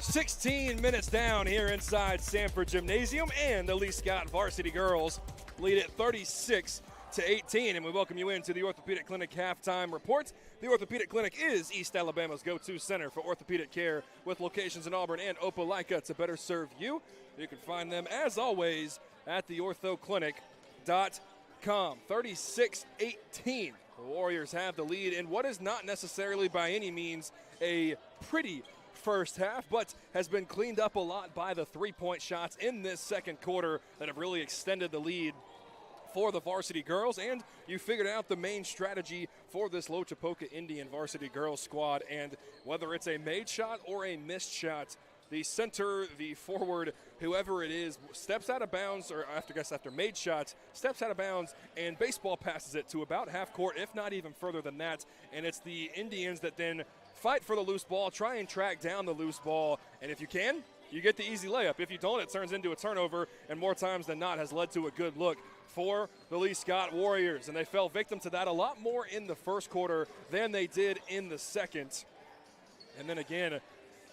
D: "16 minutes down here inside Sanford Gymnasium, and the Lee Scott varsity girls lead it 36-18. And we welcome you into the Orthopedic Clinic halftime report. The Orthopedic Clinic is East Alabama's go-to center for orthopedic care, with locations in Auburn and Opelika to better serve you. You can find them, as always, at theorthoclinic.com. 36-18. The Warriors have the lead in what is not necessarily by any means a pretty first half, but has been cleaned up a lot by the three-point shots in this second quarter that have really extended the lead for the varsity girls. And you figured out the main strategy for this Loachapoka Indian varsity girls squad, and whether it's a made shot or a missed shot, the center, the forward, whoever it is, steps out of bounds, or after made shots, steps out of bounds and baseball passes it to about half court, if not even further than that. And it's the Indians that then fight for the loose ball, try and track down the loose ball, and if you can, you get the easy layup. If you don't, it turns into a turnover, and more times than not has led to a good look for the Lee Scott Warriors. And they fell victim to that a lot more in the first quarter than they did in the second. And then again,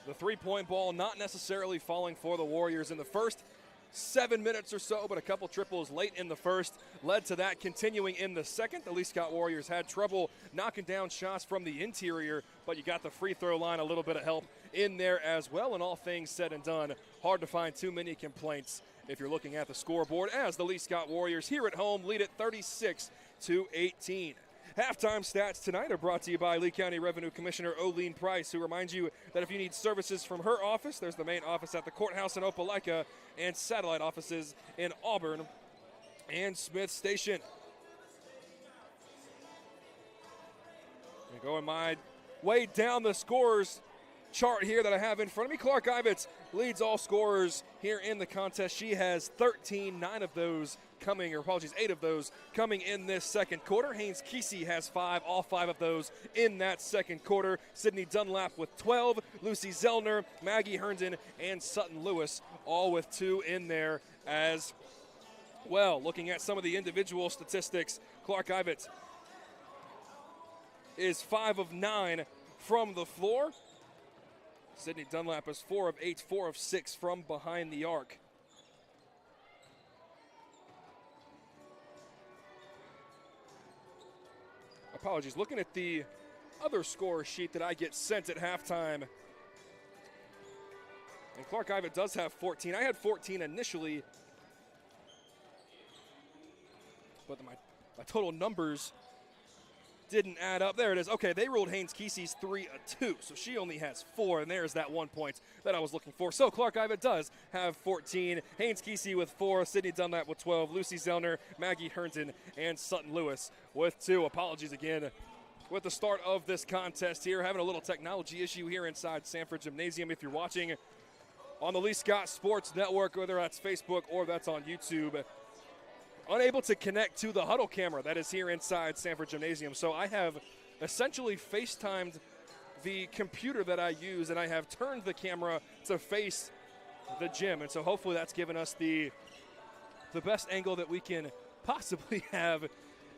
D: the three-point ball not necessarily falling for the Warriors in the first 7 minutes or so, but a couple triples late in the first led to that continuing in the second. The Lee Scott Warriors had trouble knocking down shots from the interior, but you got the free throw line, a little bit of help in there as well. And all things said and done, hard to find too many complaints if you're looking at the scoreboard, as the Lee Scott Warriors here at home lead it 36-18. Halftime stats tonight are brought to you by Lee County Revenue Commissioner Oline Price, who reminds you that if you need services from her office, there's the main office at the courthouse in Opelika and satellite offices in Auburn and Smith Station. Going my way down the scores chart here that I have in front of me. Clark Ivets leads all scorers here in the contest. She has 13, 8 of those coming in this second quarter. Haynes Kesey has 5, all 5 of those in that second quarter. Sydney Dunlap with 12, Lucy Zellner, Maggie Herndon, and Sutton Lewis all with 2 in there as well. Looking at some of the individual statistics, Clark Ivets is 5 of 9 from the floor. Sydney Dunlap is 4 of 8, 4 of 6 from behind the arc. Apologies. Looking at the other score sheet that I get sent at halftime. And Clark Ivan does have 14. I had 14 initially, but my total numbers didn't add up. There it is. Okay, they ruled Haynes Kesey's 3-2, so she only has 4, and there's that 1 point that I was looking for. So Clark Ivan does have 14. Haynes Kesey with 4, Sydney Dunlap with 12, Lucy Zellner, Maggie Herndon, and Sutton Lewis with 2. Apologies again with the start of this contest here. Having a little technology issue here inside Sanford Gymnasium. If you're watching on the Lee Scott Sports Network, whether that's Facebook or that's on YouTube, unable to connect to the huddle camera that is here inside Sanford Gymnasium. So I have essentially FaceTimed the computer that I use, and I have turned the camera to face the gym. And so hopefully that's given us the best angle that we can possibly have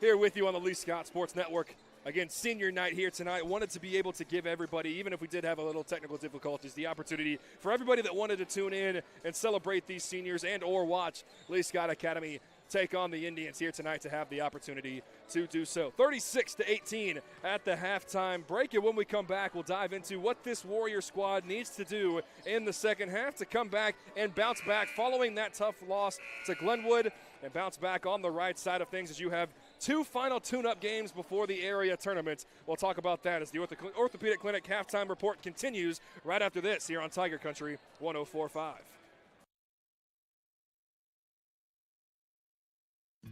D: here with you on the Lee Scott Sports Network. Again, senior night here tonight. Wanted to be able to give everybody, even if we did have a little technical difficulties, the opportunity for everybody that wanted to tune in and celebrate these seniors and or watch Lee Scott Academy take on the Indians here tonight to have the opportunity to do so. 36-18 at the halftime break. And when we come back, we'll dive into what this Warrior squad needs to do in the second half to come back and bounce back following that tough loss to Glenwood and bounce back on the right side of things as you have 2 final tune-up games before the area tournament. We'll talk about that as the Orthopedic Clinic halftime report continues right after this here on Tiger Country 104.5.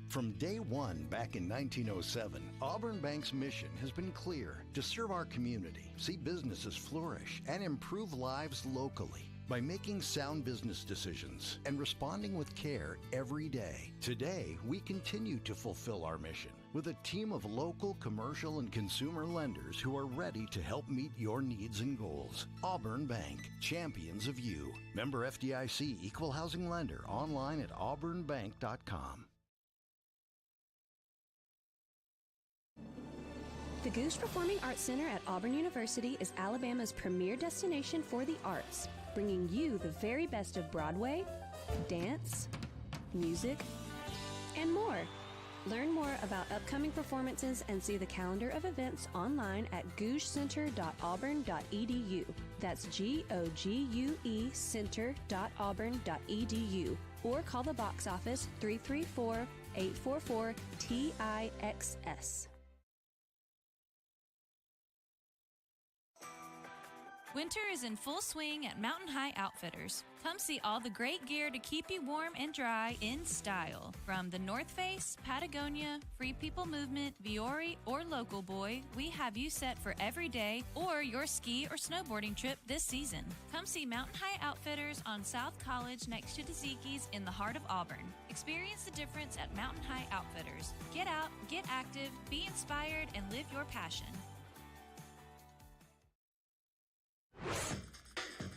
G: From day one back in 1907, Auburn Bank's mission has been clear: to serve our community, see businesses flourish, and improve lives locally by making sound business decisions and responding with care every day. Today, we continue to fulfill our mission with a team of local, commercial, and consumer lenders who are ready to help meet your needs and goals. Auburn Bank, champions of you. Member FDIC, equal housing lender, online at auburnbank.com.
F: The Goose Performing Arts Center at Auburn University is Alabama's premier destination for the arts, bringing you the very best of Broadway, dance, music, and more. Learn more about upcoming performances and see the calendar of events online at gougecenter.auburn.edu. That's GOGUE center.auburn.edu. Or call the box office 334-844-TIXS.
M: Winter is in full swing at Mountain High Outfitters. Come see all the great gear to keep you warm and dry in style. From the North Face, Patagonia, Free People Movement, Viore, or Local Boy, we have you set for every day or your ski or snowboarding trip this season. Come see Mountain High Outfitters on South College next to Tzatziki's in the heart of Auburn. Experience the difference at Mountain High Outfitters. Get out, get active, be inspired, and live your passion.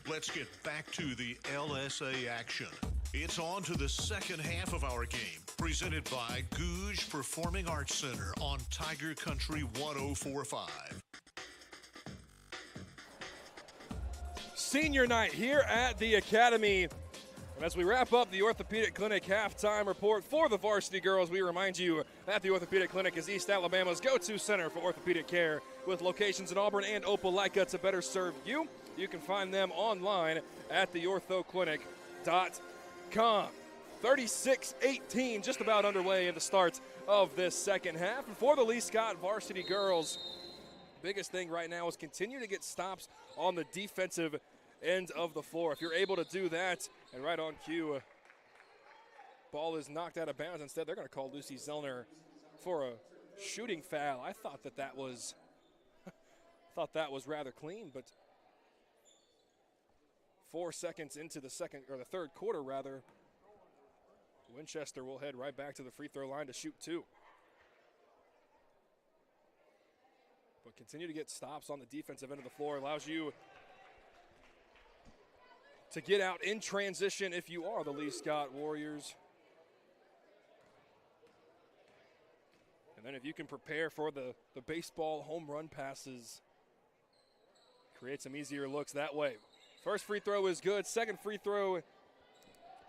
C: Let's get back to the LSA action. It's on to the second half of our game, presented by Gouge Performing Arts Center on Tiger Country 104.5.
D: Senior night here at the Academy. And as we wrap up the Orthopedic Clinic halftime report for the varsity girls, we remind you that the Orthopedic Clinic is East Alabama's go-to center for orthopedic care, with locations in Auburn and Opelika to better serve you. You can find them online at theorthoclinic.com. 36-18, just about underway in the start of this second half. And for the Lee Scott varsity girls, biggest thing right now is continue to get stops on the defensive end of the floor. If you're able to do that, and right on cue, ball is knocked out of bounds. Instead, they're going to call Lucy Zellner for a shooting foul. I thought that was rather clean, but 4 seconds into the third quarter, Winchester will head right back to the free throw line to shoot 2. But continue to get stops on the defensive end of the floor. Allows you to get out in transition if you are the Lee Scott Warriors. And then if you can prepare for the baseball home run passes, create some easier looks that way. First free throw is good. Second free throw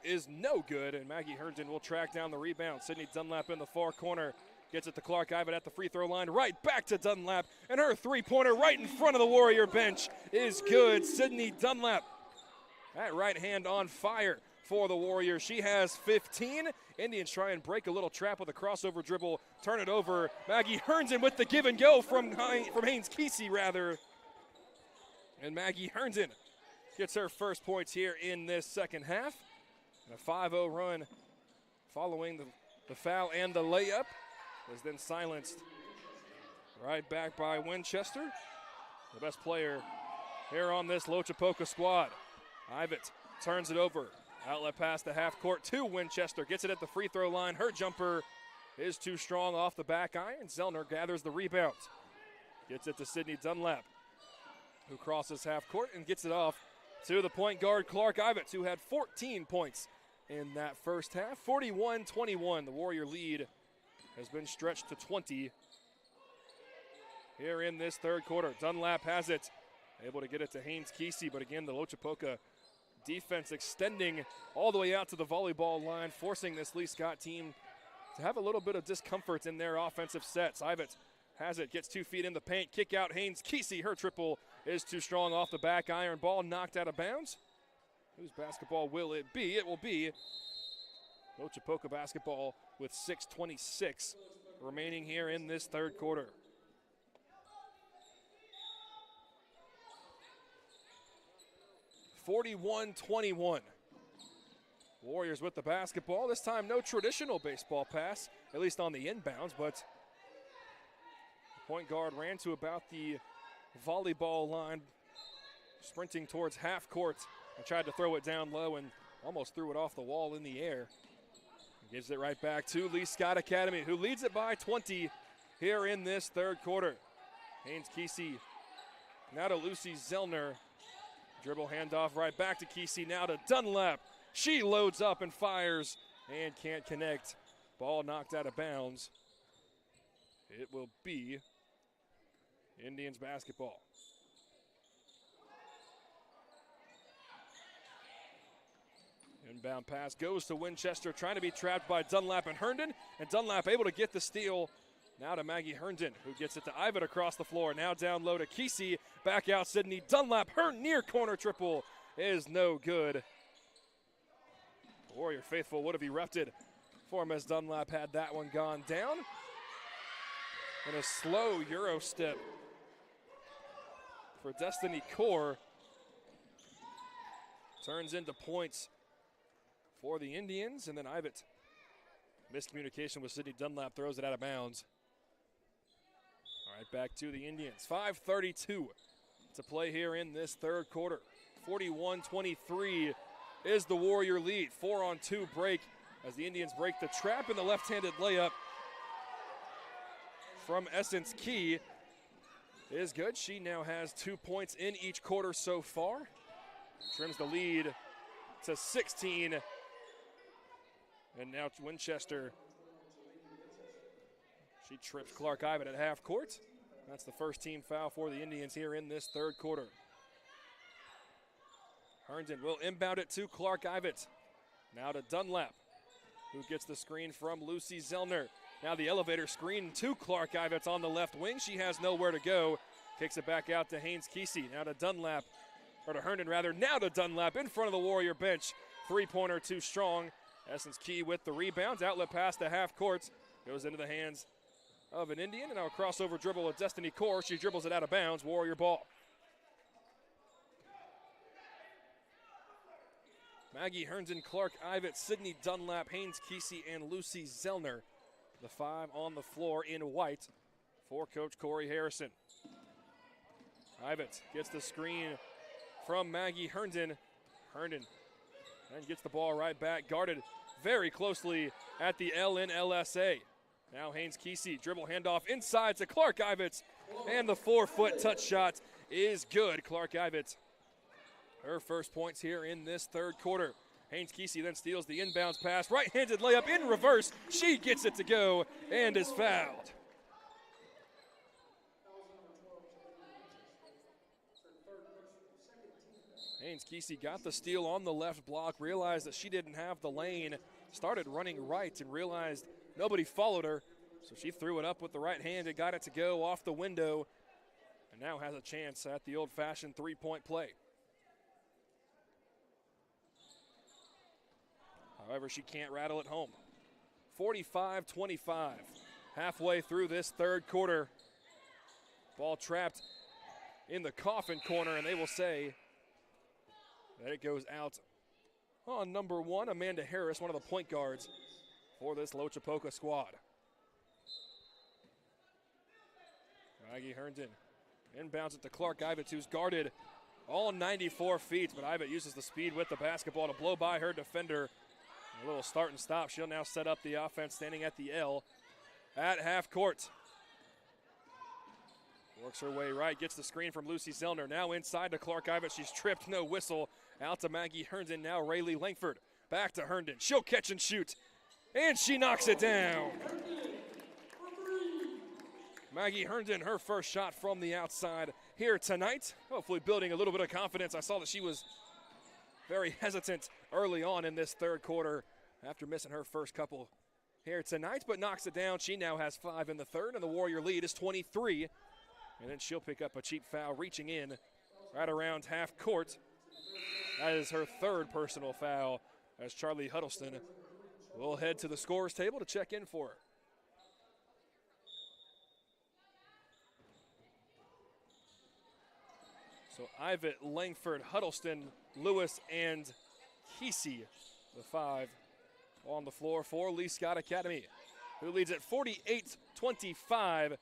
D: is no good. And Maggie Herndon will track down the rebound. Sydney Dunlap in the far corner Gets it to Clark Ivan at the free throw line, right back to Dunlap, and her three-pointer right in front of the Warrior bench is good. Sydney Dunlap, that right hand on fire for the Warriors. She has 15. Indians try and break a little trap with a crossover dribble, turn it over. Maggie Herndon with the give and go from Haynes Kesey, rather. And Maggie Herndon gets her first points here in this second half. And a 5-0 run following the foul and the layup was then silenced right back by Winchester, the best player here on this Loachapoka squad. Ivitt turns it over. Outlet pass to half court to Winchester. Gets it at the free throw line. Her jumper is too strong off the back iron. Zellner gathers the rebound. Gets it to Sydney Dunlap, who crosses half court and gets it off to the point guard Clark Ivett, who had 14 points in that first half. 41-21. The Warrior lead has been stretched to 20 here in this third quarter. Dunlap has it. Able to get it to Haynes Kesey, but again, the Loachapoka defense extending all the way out to the volleyball line, forcing this Lee Scott team to have a little bit of discomfort in their offensive sets. Ivett has it, gets 2 feet in the paint, kick out Haynes Kesey. Her triple is too strong off the back iron. Ball knocked out of bounds. Whose basketball will it be? It will be Loachapoka basketball with 6:26 remaining here in this third quarter. (41-21). Warriors with the basketball. This time no traditional baseball pass, at least on the inbounds, but the point guard ran to about the volleyball line, sprinting towards half court and tried to throw it down low and almost threw it off the wall in the air. Gives it right back to Lee Scott Academy, who leads it by 20 here in this third quarter. Haynes Kesey now to Lucy Zellner. Dribble handoff right back to Kesey, now to Dunlap. She loads up and fires and can't connect. Ball knocked out of bounds. It will be Indians basketball. Inbound pass goes to Winchester, trying to be trapped by Dunlap and Herndon, and Dunlap able to get the steal. Now to Maggie Herndon, who gets it to Ivan across the floor. Now down low to Kesey, back out Sydney Dunlap. Her near corner triple is no good. Warrior faithful would have erupted for him as Dunlap had that one gone down. And a slow Euro step for Destiny Core turns into points for the Indians, and then Ivett, miscommunication with Sydney Dunlap, throws it out of bounds. All right, back to the Indians. 5:32 to play here in this third quarter. 41-23 is the Warrior lead. 4-on-2 break as the Indians break the trap, in the left-handed layup from Essence Key is good. She now has 2 points in each quarter so far. Trims the lead to 16. And now Winchester, she trips Clark Ivan at half court. That's the first team foul for the Indians here in this third quarter. Herndon will inbound it to Clark Ivett. Now to Dunlap, who gets the screen from Lucy Zellner. Now the elevator screen to Clark Ivett on the left wing. She has nowhere to go. Kicks it back out to Haynes Kesey. Now to Dunlap, or to Herndon rather. Now to Dunlap in front of the Warrior bench. Three-pointer too strong. Essence Key with the rebounds. Outlet pass to half court. Goes into the hands of an Indian. And now a crossover dribble of Destiny Core. She dribbles it out of bounds. Warrior ball. Maggie Herndon, Clark Ivett, Sydney Dunlap, Haynes Kesey, and Lucy Zellner. The 5 on the floor in white for Coach Corey Harrison. Ivett gets the screen from Maggie Herndon. Herndon and gets the ball right back, guarded very closely at the L in LSA. Now Haynes Kesey, dribble handoff inside to Clark Ivett, and the 4-foot touch shot is good. Clark Ivett, her first points here in this third quarter. Haynes Kesey then steals the inbounds pass, right-handed layup in reverse. She gets it to go and is fouled. Haynes Kesey got the steal on the left block, realized that she didn't have the lane, started running right and realized nobody followed her. So she threw it up with the right hand and got it to go off the window, and now has a chance at the old-fashioned three-point play. However, she can't rattle it home. 45-25, halfway through this third quarter. Ball trapped in the coffin corner, and they will say that it goes out on number 1, Amanda Harris, one of the point guards for this Loachapoka squad. Maggie Herndon inbounds it to Clark Ivett, who's guarded all 94 feet, but Ivett uses the speed with the basketball to blow by her defender. A little start and stop. She'll now set up the offense standing at the L at half court. Works her way right, gets the screen from Lucy Zellner. Now inside to Clark Ivett. She's tripped, no whistle. Out to Maggie Herndon, now Rayleigh Langford. Back to Herndon. She'll catch and shoot, and she knocks it down. Maggie Herndon, her first shot from the outside here tonight. Hopefully building a little bit of confidence. I saw that she was very hesitant early on in this third quarter after missing her first couple here tonight, but knocks it down. She now has 5 in the third, and the Warrior lead is 23. And then she'll pick up a cheap foul reaching in right around half court. That is her third personal foul, as Charlie Huddleston will head to the scorer's table to check in for her. So Ivett, Langford, Huddleston, Lewis, and Kesey, the 5 on the floor for Lee Scott Academy, who leads at 48-25.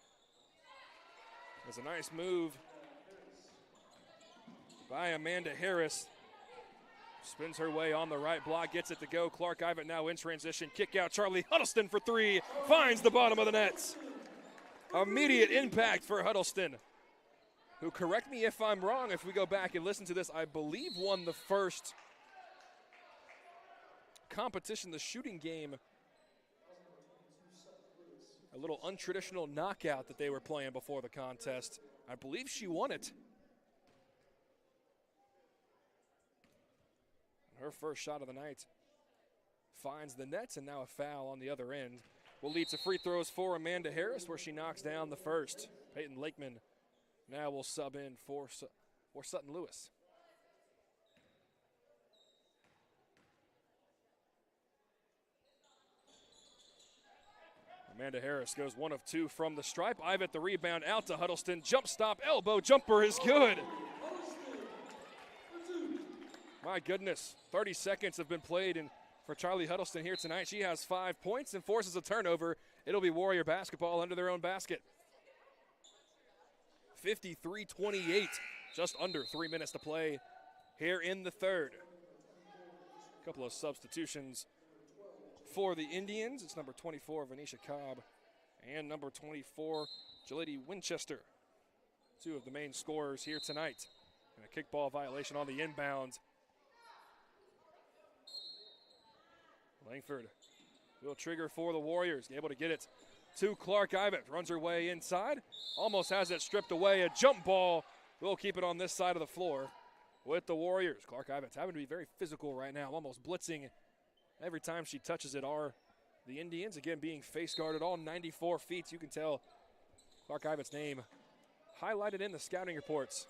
D: There's a nice move by Amanda Harris. Spins her way on the right block, gets it to go. Clark Ivett now in transition. Kick out, Charlie Huddleston for 3. Finds the bottom of the net. Immediate impact for Huddleston, who, correct me if I'm wrong, if we go back and listen to this, I believe won the first competition, the shooting game. A little untraditional knockout that they were playing before the contest. I believe she won it. Her first shot of the night finds the net, and now a foul on the other end will lead to free throws for Amanda Harris, where she knocks down the first. Peyton Lakeman now will sub in for Sutton Lewis. Amanda Harris goes 1 of 2 from the stripe. Ivett the rebound, out to Huddleston. Jump stop, elbow jumper is good. My goodness, 30 seconds have been played for Charlie Huddleston here tonight. She has 5 points and forces a turnover. It'll be Warrior basketball under their own basket. 53-28, just under 3 minutes to play here in the third. A couple of substitutions for the Indians. It's number 24, Venetia Cobb, and number 24, Jalady Winchester. 2 of the main scorers here tonight. And a kickball violation on the inbound. Langford will trigger for the Warriors. Able to get it to Clark Ivett. Runs her way inside. Almost has it stripped away. A jump ball will keep it on this side of the floor with the Warriors. Clark Ivett's having to be very physical right now. Almost blitzing every time she touches it. Are the Indians, again, being face guarded all 94 feet. You can tell Clark Ivett's name highlighted in the scouting reports.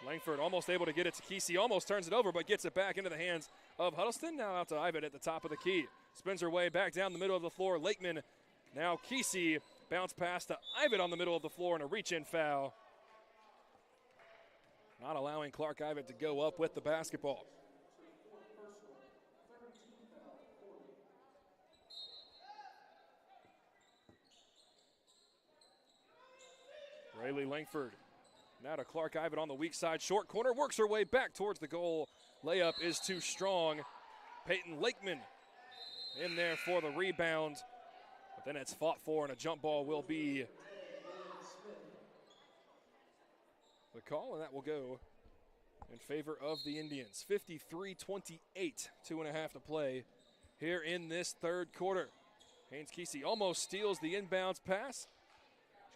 D: Langford almost able to get it to Kesey. Almost turns it over, but gets it back into the hands of Huddleston. Now out to Ivett at the top of the key. Spins her way back down the middle of the floor. Lakeman, now Kesey. Bounce pass to Ivett on the middle of the floor, and a reach-in foul. Not allowing Clark Ivett to go up with the basketball. Rayleigh Langford now to Clark Ivett on the weak side. Short corner, works her way back towards the goal. Layup is too strong. Peyton Lakeman in there for the rebound. But then it's fought for, and a jump ball will be the call, and that will go in favor of the Indians. 53-28, 2.5 to play here in this third quarter. Haynes Kesey almost steals the inbounds pass.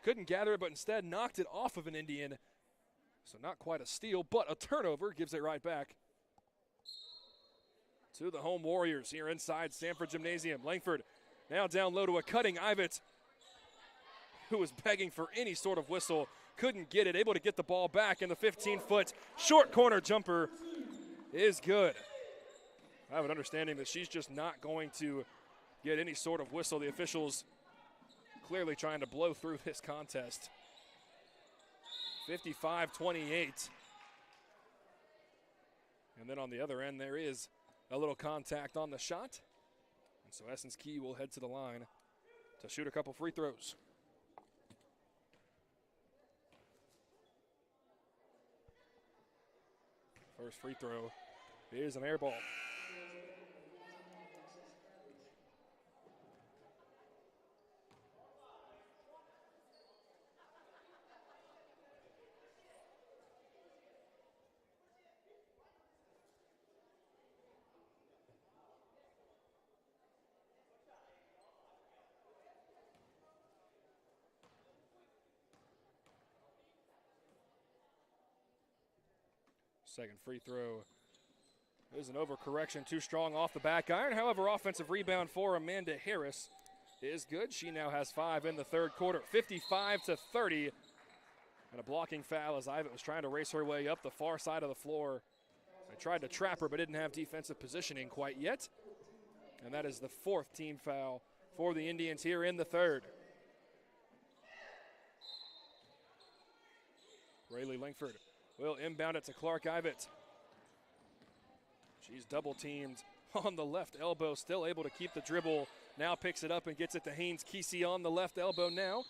D: Couldn't gather it, but instead knocked it off of an Indian. So not quite a steal, but a turnover. Gives it right back to the home Warriors here inside Sanford Gymnasium. Langford Now down low to a cutting Ivett, who was begging for any sort of whistle. Couldn't get it, able to get the ball back, and the 15-foot short corner jumper is good. I have an understanding that she's just not going to get any sort of whistle. The officials clearly trying to blow through this contest. 55-28. And then on the other end, there is a little contact on the shot. And so Essence Key will head to the line to shoot a couple free throws. First free throw is an air ball. Second free throw is an overcorrection, too strong off the back iron. However, offensive rebound for Amanda Harris is good. She now has 5 in the third quarter, 55-30. And a blocking foul as Ivett was trying to race her way up the far side of the floor. I tried to trap her, but didn't have defensive positioning quite yet. And that is the 4th team foul for the Indians here in the third. Rayleigh Langford will inbound it to Clark Ivett. She's double teamed on the left elbow, still able to keep the dribble. Now picks it up and gets it to Haynes Kesey on the left elbow now.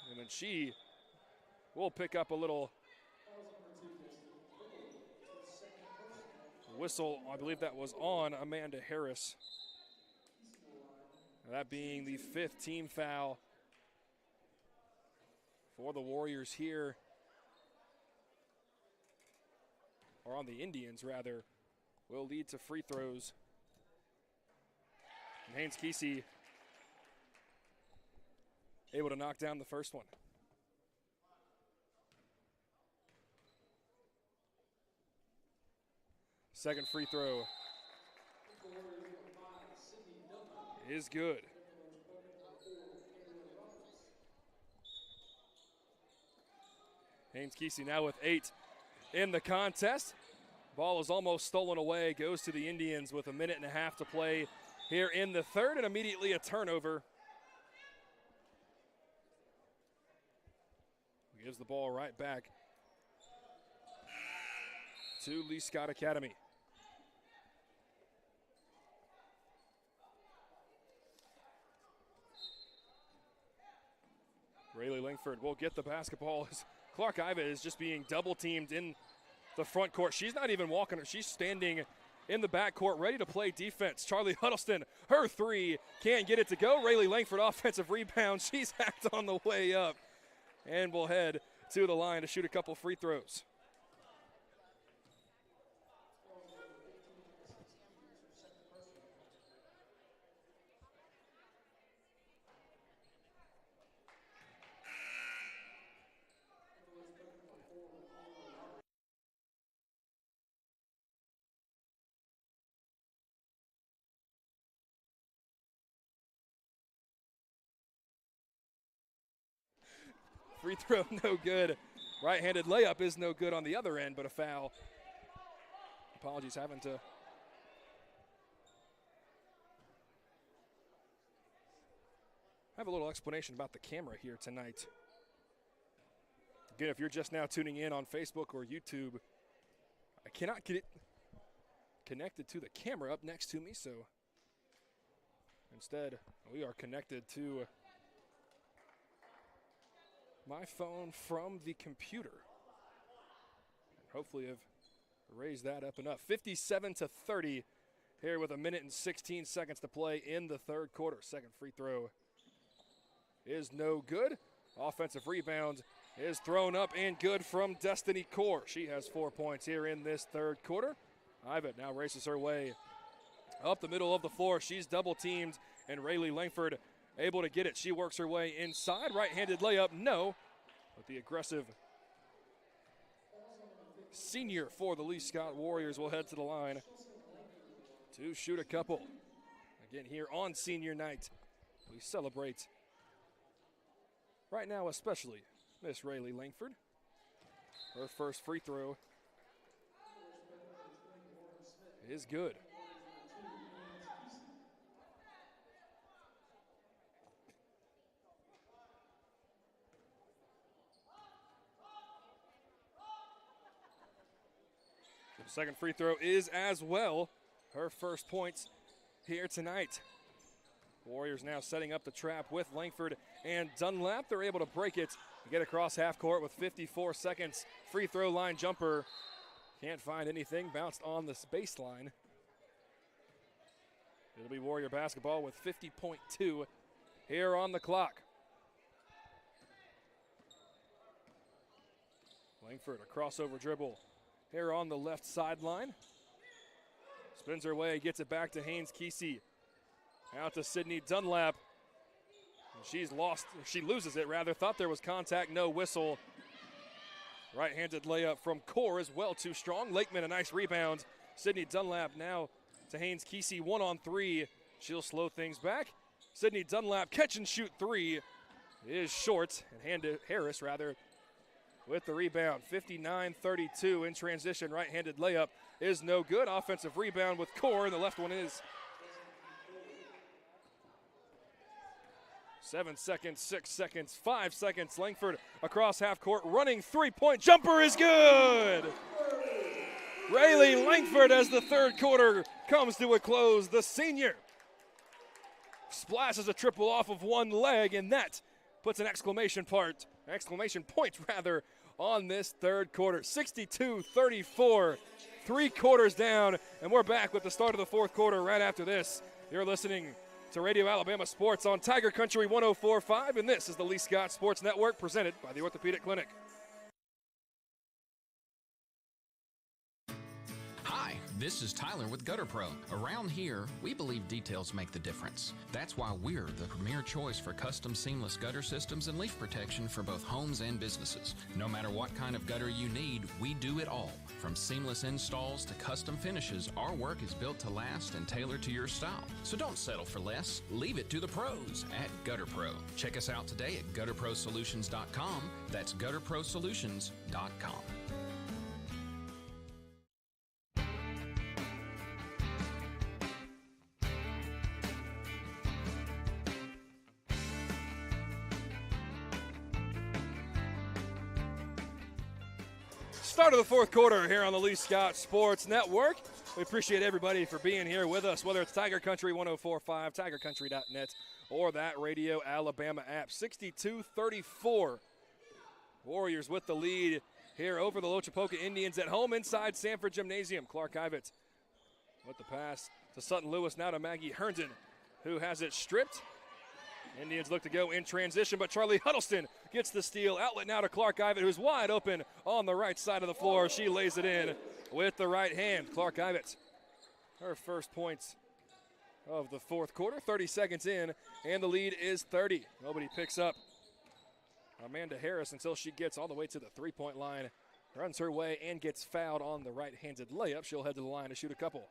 D: And then she will pick up a little whistle. I believe that was on Amanda Harris. That being the 5th team foul for the Warriors here. Or on the Indians, rather, will lead to free throws. And Haynes Kesey able to knock down the first one. Second free throw is good. Haynes Kesey now with 8 in the contest. Ball is almost stolen away, goes to the Indians with 1.5 minutes to play here in the third, and immediately a turnover. Gives the ball right back to Lee Scott Academy. Rayleigh Langford will get the basketball as Clark Ivett is just being double teamed in the front court. She's not even walking. She's standing in the back court ready to play defense. Charlie Huddleston, her 3, can't get it to go. Rayleigh Langford, offensive rebound. She's hacked on the way up and will head to the line to shoot a couple free throws. Free throw, no good. Right-handed layup is no good on the other end, but a foul. Apologies, having to have a little explanation about the camera here tonight. Again, if you're just now tuning in on Facebook or YouTube, I cannot get it connected to the camera up next to me, so instead we are connected to my phone from the computer. Hopefully I've raised that up enough. 57-30 here with 1 minute and 16 seconds to play in the third quarter. Second free throw is no good. Offensive rebound is thrown up and good from Destiny Core. She has 4 points here in this third quarter. Ivett now races her way up the middle of the floor. She's double teamed, and Rayleigh Langford able to get it. She works her way inside. Right-handed layup, no. But the aggressive senior for the Lee Scott Warriors will head to the line to shoot a couple. Again, here on senior night, we celebrate right now, especially Miss Rayleigh Langford. Her first free throw is good. The second free throw is as well her first points here tonight. Warriors now setting up the trap with Langford and Dunlap. They're able to break it, get across half court with 54 seconds. Free throw line jumper. Can't find anything, bounced on this baseline. It'll be Warrior basketball with 50.2 here on the clock. Langford, a crossover dribble here on the left sideline. Spins her way, gets it back to Haynes Kesey. Out to Sydney Dunlap. She loses it rather. Thought there was contact, no whistle. Right-handed layup from Core is well too strong. Lakeman, a nice rebound. Sydney Dunlap now to Haynes Kesey, 1-on-3. She'll slow things back. Sydney Dunlap, catch and shoot three is short. And Harris, with the rebound. 59-32 in transition. Right-handed layup is no good. Offensive rebound with Core, and the left one is. 7 seconds, 6 seconds, 5 seconds. Langford across half court, running three-point jumper is good. Rayleigh Langford, as the third quarter comes to a close, the senior splashes a triple off of one leg, and that puts an exclamation point on this third quarter. 62-34, 3 quarters down, and we're back with the start of the fourth quarter right after this. You're listening to Radio Alabama Sports on Tiger Country 104.5, and this is the Lee Scott Sports Network presented by the Orthopedic Clinic.
H: Hi, this is Tyler with Gutter Pro. Around here, we believe details make the difference. That's why we're the premier choice for custom seamless gutter systems and leaf protection for both homes and businesses. No matter what kind of gutter you need, we do it all. From seamless installs to custom finishes, our work is built to last and tailored to your style. So don't settle for less. Leave it to the pros at Gutter Pro. Check us out today at gutterprosolutions.com. That's gutterprosolutions.com.
D: Start of the fourth quarter here on the Lee Scott Sports Network. We appreciate everybody for being here with us, whether it's Tiger Country 104.5, tigercountry.net, or that Radio Alabama app. 62-34. Warriors with the lead here over the Loachapoka Indians at home inside Sanford Gymnasium. Clark Ivett with the pass to Sutton Lewis, now to Maggie Herndon, who has it stripped. Indians look to go in transition, but Charlie Huddleston gets the steal. Outlet now to Clark Ivett, who's wide open on the right side of the floor. She lays it in with the right hand. Clark Ivett, her first points of the fourth quarter, 30 seconds in, and the lead is 30. Nobody picks up Amanda Harris until she gets all the way to the three-point line. Runs her way and gets fouled on the right-handed layup. She'll head to the line to shoot a couple.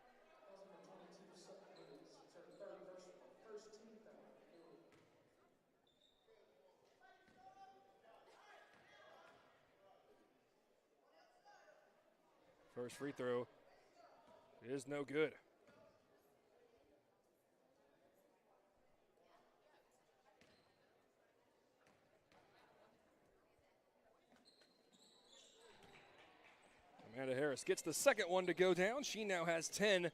D: First free throw is no good. Amanda Harris gets the second one to go down. She now has 10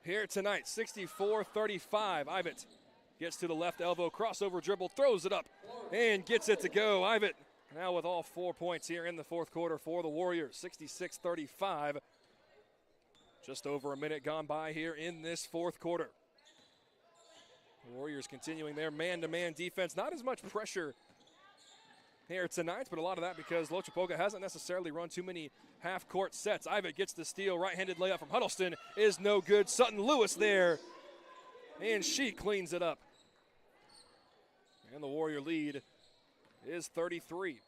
D: here tonight. 64-35. Ivett gets to the left elbow, crossover dribble, throws it up, and gets it to go. Ivett now with all 4 points here in the fourth quarter for the Warriors. 66-35. Just over a minute gone by here in this fourth quarter. The Warriors continuing their man-to-man defense. Not as much pressure here tonight, but a lot of that because Loachapoka hasn't necessarily run too many half-court sets. Ivett gets the steal. Right-handed layup from Huddleston is no good. Sutton Lewis there, and she cleans it up. And the Warrior lead is 33.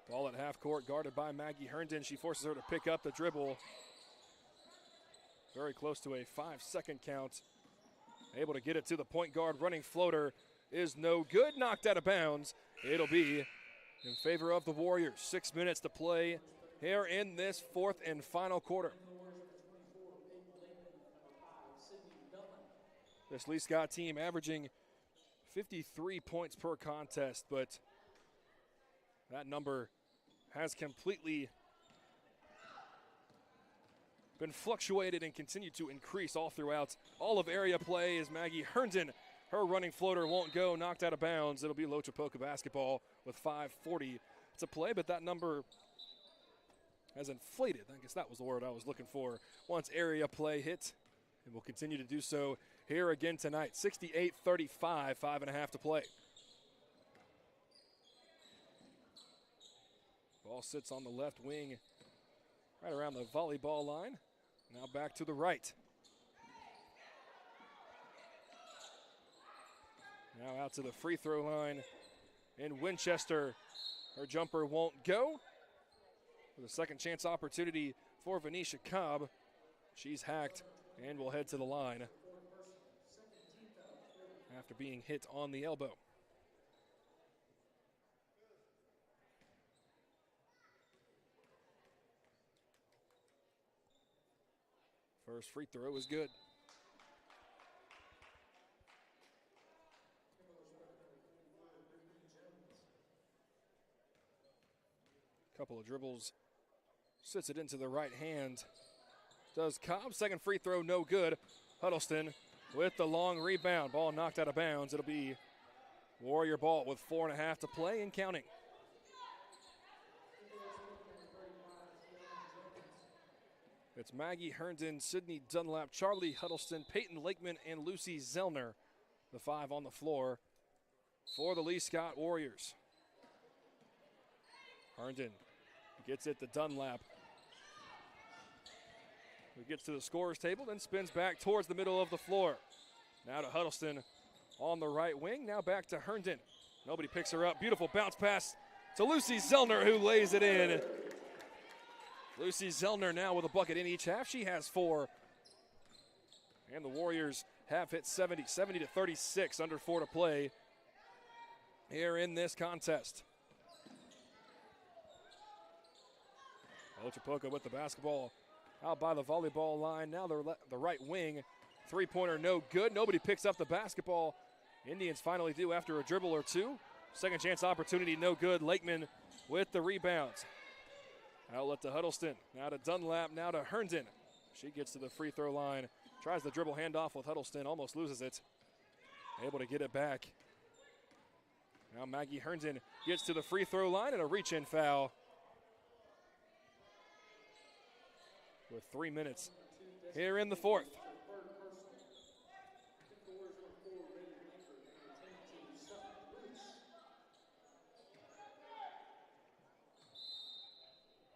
D: Ball at half court, guarded by Maggie Herndon. She forces her to pick up the dribble. very close to a 5-second count. Able to get it to the point guard. Running floater is no good. Knocked out of bounds. It'll be in favor of the Warriors. 6 minutes to play here in this fourth and final quarter. This Lee Scott team averaging 53 points per contest, but that number has completely been fluctuated and continued to increase all throughout all of area play as Maggie Herndon, her running floater won't go, knocked out of bounds. It'll be Loachapoka basketball with 5:40 to play, but that number has inflated. I guess that was the word I was looking for. Once area play hit, and will continue to do so here again tonight. 68-35, 5.5 to play. Ball sits on the left wing, right around the volleyball line. Now back to the right. Now out to the free throw line in Winchester. Her jumper won't go. With a second chance opportunity for Venetia Cobb. She's hacked and will head to the line after being hit on the elbow. First free throw is good. Couple of dribbles, sits it into the right hand. Does Cobb. Second free throw, no good. Huddleston with the long rebound. Ball knocked out of bounds. It'll be Warrior ball with 4.5 to play and counting. It's Maggie Herndon, Sydney Dunlap, Charlie Huddleston, Peyton Lakeman, and Lucy Zellner, the 5 on the floor for the Lee Scott Warriors. Herndon gets it to Dunlap, who gets to the scorer's table, then spins back towards the middle of the floor. Now to Huddleston on the right wing, now back to Herndon. Nobody picks her up. Beautiful bounce pass to Lucy Zellner, who lays it in. Lucy Zellner now with a bucket in each half. She has 4. And the Warriors have hit 70 to 36, under 4 to play here in this contest. Loachapoka with the basketball out by the volleyball line. Now the right wing. Three-pointer no good. Nobody picks up the basketball. Indians finally do after a dribble or two. Second chance opportunity no good. Lakeman with the rebounds. Outlet to Huddleston. Now to Dunlap. Now to Herndon. She gets to the free throw line. Tries the dribble handoff with Huddleston. Almost loses it. Able to get it back. Now Maggie Herndon gets to the free throw line and a reach-in foul. With 3 minutes here in the fourth.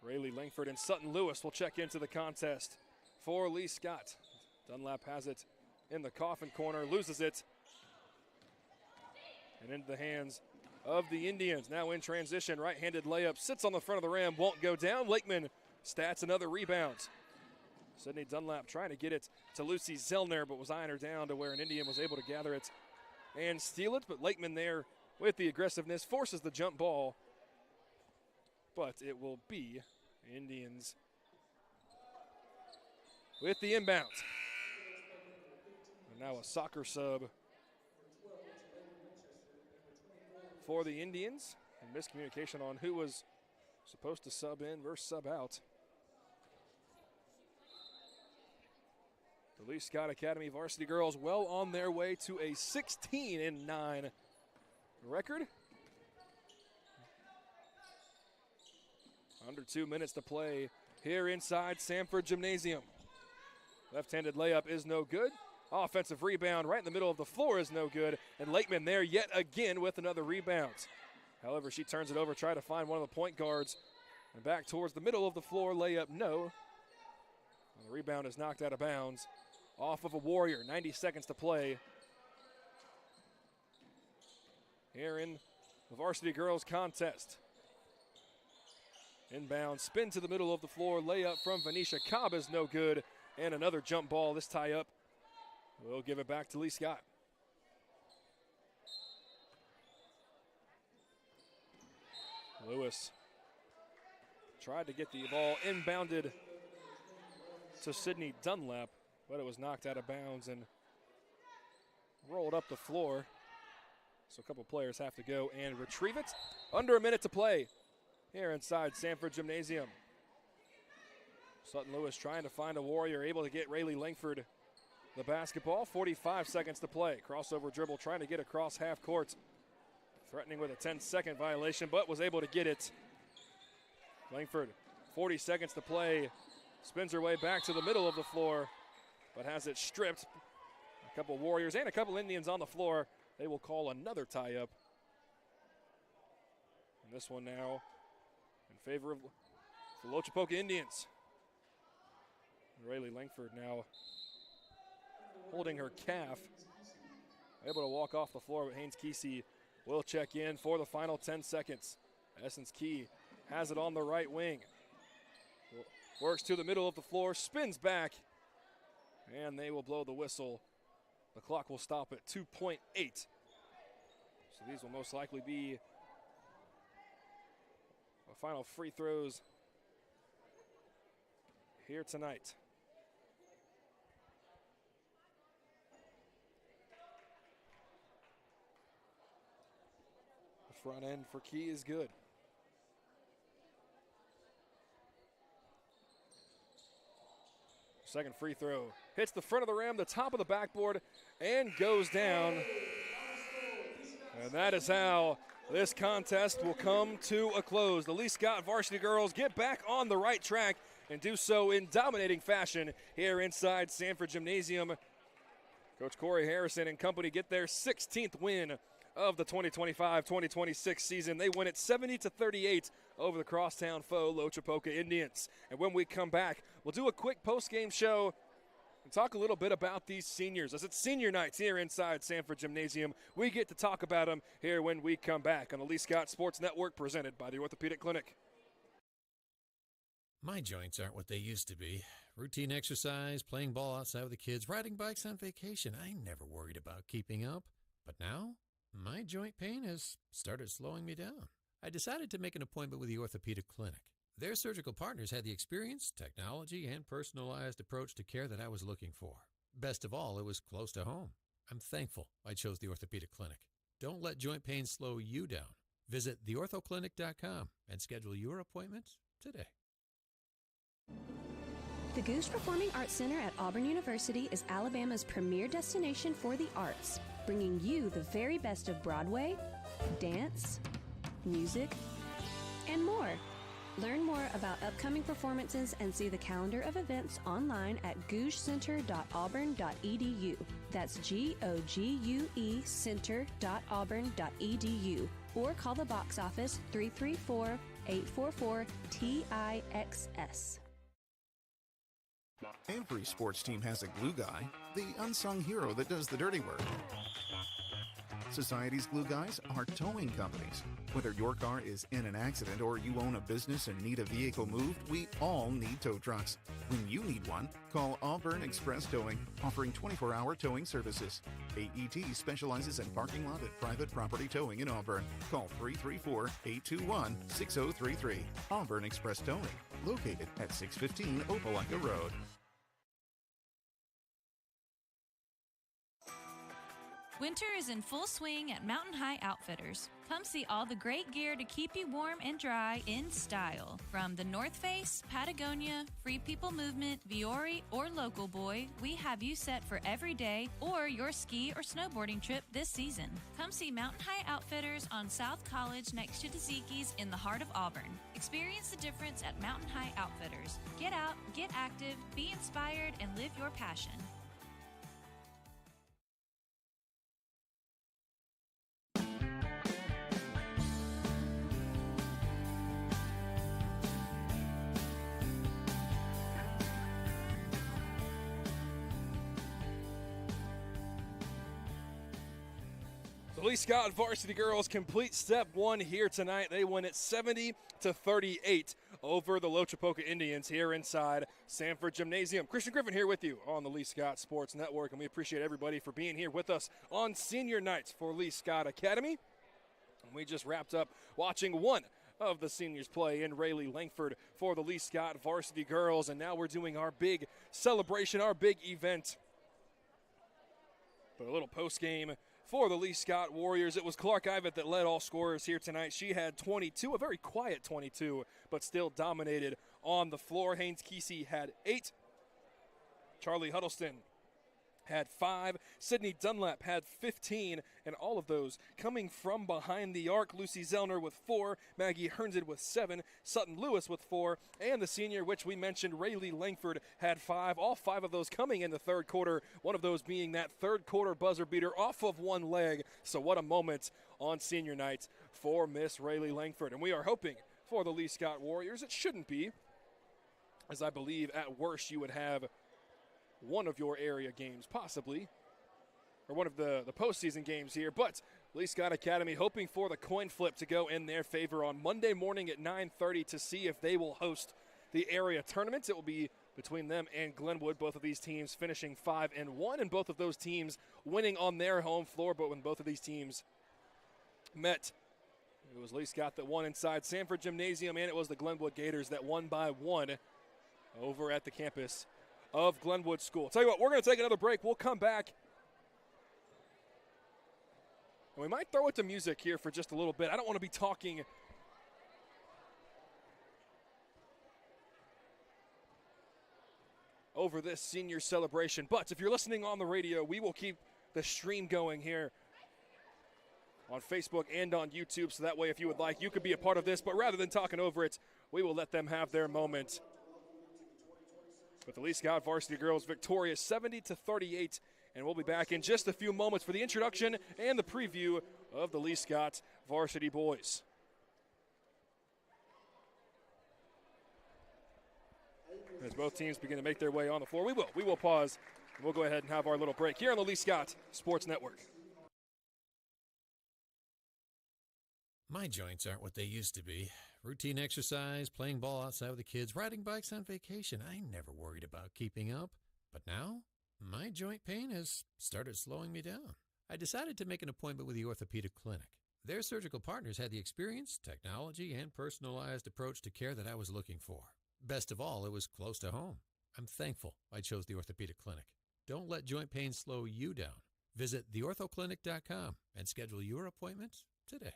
D: Rayleigh Langford and Sutton Lewis will check into the contest for Lee Scott. Dunlap has it in the coffin corner, loses it. And into the hands of the Indians. Now in transition, right-handed layup, sits on the front of the rim, won't go down. Lakeman stats another rebound. Sydney Dunlap trying to get it to Lucy Zellner, but was eyeing her down to where an Indian was able to gather it and steal it. But Lakeman there with the aggressiveness forces the jump ball. But it will be Indians with the inbound. And now a soccer sub for the Indians. And miscommunication on who was supposed to sub in versus sub out. The Lee Scott Academy varsity girls well on their way to a 16-9 record. Under 2 minutes to play here inside Sanford Gymnasium. Left-handed layup is no good. Offensive rebound right in the middle of the floor is no good. And Lakeman there yet again with another rebound. However, she turns it over, try to find one of the point guards. And back towards the middle of the floor, layup no. And the rebound is knocked out of bounds. Off of a Warrior, 90 seconds to play. Here in the varsity girls contest. Inbound, spin to the middle of the floor, layup from Venetia Cobb is no good. And another jump ball. This tie up. We'll give it back to Lee Scott. Lewis tried to get the ball inbounded to Sydney Dunlap, but it was knocked out of bounds and rolled up the floor. So a couple players have to go and retrieve it. Under a minute to play here inside Sanford Gymnasium. Sutton Lewis trying to find a warrior, able to get Rayleigh Langford the basketball. 45 seconds to play. Crossover dribble trying to get across half court. Threatening with a 10-second violation, but was able to get it. Langford, 40 seconds to play. Spins her way back to the middle of the floor, but has it stripped. A couple Warriors and a couple Indians on the floor. They will call another tie-up. And this one now in favor of the Loachapoka Indians. Rayleigh Langford now holding her calf. Able to walk off the floor, but Haynes Kesey will check in for the final 10 seconds. Essence Key has it on the right wing. Works to the middle of the floor, spins back, and they will blow the whistle. The clock will stop at 2.8. So these will most likely be the final free throws here tonight. The front end for Key is good. Second free throw hits the front of the rim, the top of the backboard, and goes down. And that is how this contest will come to a close. The Lee Scott varsity girls get back on the right track and do so in dominating fashion here inside Sanford Gymnasium. Coach Corey Harrison and company get their 16th win of the 2025-2026 season. They win it 70-38 over the crosstown foe Loachapoka Indians. And when we come back, we'll do a quick post-game show and talk a little bit about these seniors. As it's senior nights here inside Sanford Gymnasium, we get to talk about them here when we come back on the Lee Scott Sports Network, presented by the Orthopedic Clinic.
E: My joints aren't what they used to be. Routine exercise, playing ball outside with the kids, riding bikes on vacation. I never worried about keeping up. But now, my joint pain has started slowing me down. I decided to make an appointment with the Orthopedic Clinic. Their surgical partners had the experience, technology, and personalized approach to care that I was looking for. Best of all, it was close to home. I'm thankful I chose the Orthopedic Clinic. Don't let joint pain slow you down. Visit theorthoclinic.com and schedule your appointment today.
F: The Goose Performing Arts Center at Auburn University is Alabama's premier destination for the arts, bringing you the very best of Broadway, dance, music, and more. Learn more about upcoming performances and see the calendar of events online at gougecenter.auburn.edu. That's GOGUE center.auburn.edu. Or call the box office 334-844-TIXS.
K: Every sports team has a glue guy, the unsung hero that does the dirty work. Society's glue guys are towing companies. Whether your car is in an accident or you own a business and need a vehicle moved, we all need tow trucks. When you need one, call Auburn Express Towing, offering 24-hour towing services. AET specializes in parking lot and private property towing in Auburn. Call 334-821-6033. Auburn Express Towing, located at 615 Opelika Road.
M: Winter is in full swing at Mountain High Outfitters. Come see all the great gear to keep you warm and dry in style. From the North Face, Patagonia, Free People Movement, Viore, or Local Boy, we have you set for every day or your ski or snowboarding trip this season. Come see Mountain High Outfitters on South College next to Tzatziki's in the heart of Auburn. Experience the difference at Mountain High Outfitters. Get out, get active, be inspired, and live your passion.
D: Lee Scott varsity girls complete step one here tonight. They win it 70-38 over the Loachapoka Indians here inside Sanford Gymnasium. Christian Griffin here with you on the Lee Scott Sports Network, and we appreciate everybody for being here with us on senior nights for Lee Scott Academy. And we just wrapped up watching one of the seniors play in Rayleigh Langford for the Lee Scott varsity girls, and now we're doing our big celebration, our big event. But a little post-game for the Lee Scott Warriors. It was Clark Ivett that led all scorers here tonight. She had 22, a very quiet 22, but still dominated on the floor. Haynes Kesey had 8. Charlie Huddleston had 5. Sydney Dunlap had 15, and all of those coming from behind the arc. Lucy Zellner with 4, Maggie Herndon with 7, Sutton Lewis with 4, and the senior, which we mentioned, Rayleigh Langford, had 5. All 5 of those coming in the third quarter, one of those being that third quarter buzzer beater off of one leg. So what a moment on senior night for Miss Rayleigh Langford. And we are hoping for the Lee Scott Warriors. It shouldn't be, as I believe at worst you would have one of your area games possibly, or one of the postseason games here, but Lee Scott Academy hoping for the coin flip to go in their favor on Monday morning at 9:30 to see if they will host the area tournament. It will be between them and Glenwood, both of these teams finishing 5-1, and both of those teams winning on their home floor. But when both of these teams met, it was Lee Scott that won inside Sanford Gymnasium, and it was the Glenwood Gators that won by 1 over at the campus of Glenwood School. Tell you what, we're going to take another break. We'll come back, and we might throw it to music here for just a little bit. I don't want to be talking over this senior celebration, but if you're listening on the radio, we will keep the stream going here on Facebook and on YouTube, so that way if you would like, you could be a part of this. But rather than talking over it, we will let them have their moment. With the Lee Scott varsity girls victorious 70-38, and we'll be back in just a few moments for the introduction and the preview of the Lee Scott varsity boys. As both teams begin to make their way on the floor, we will pause, and we'll go ahead and have our little break here on the Lee Scott Sports Network.
E: My joints aren't what they used to be. Routine exercise, playing ball outside with the kids, riding bikes on vacation. I never worried about keeping up. But now, my joint pain has started slowing me down. I decided to make an appointment with the Orthopedic Clinic. Their surgical partners had the experience, technology, and personalized approach to care that I was looking for. Best of all, it was close to home. I'm thankful I chose the Orthopedic Clinic. Don't let joint pain slow you down. Visit theorthoclinic.com and schedule your appointment today.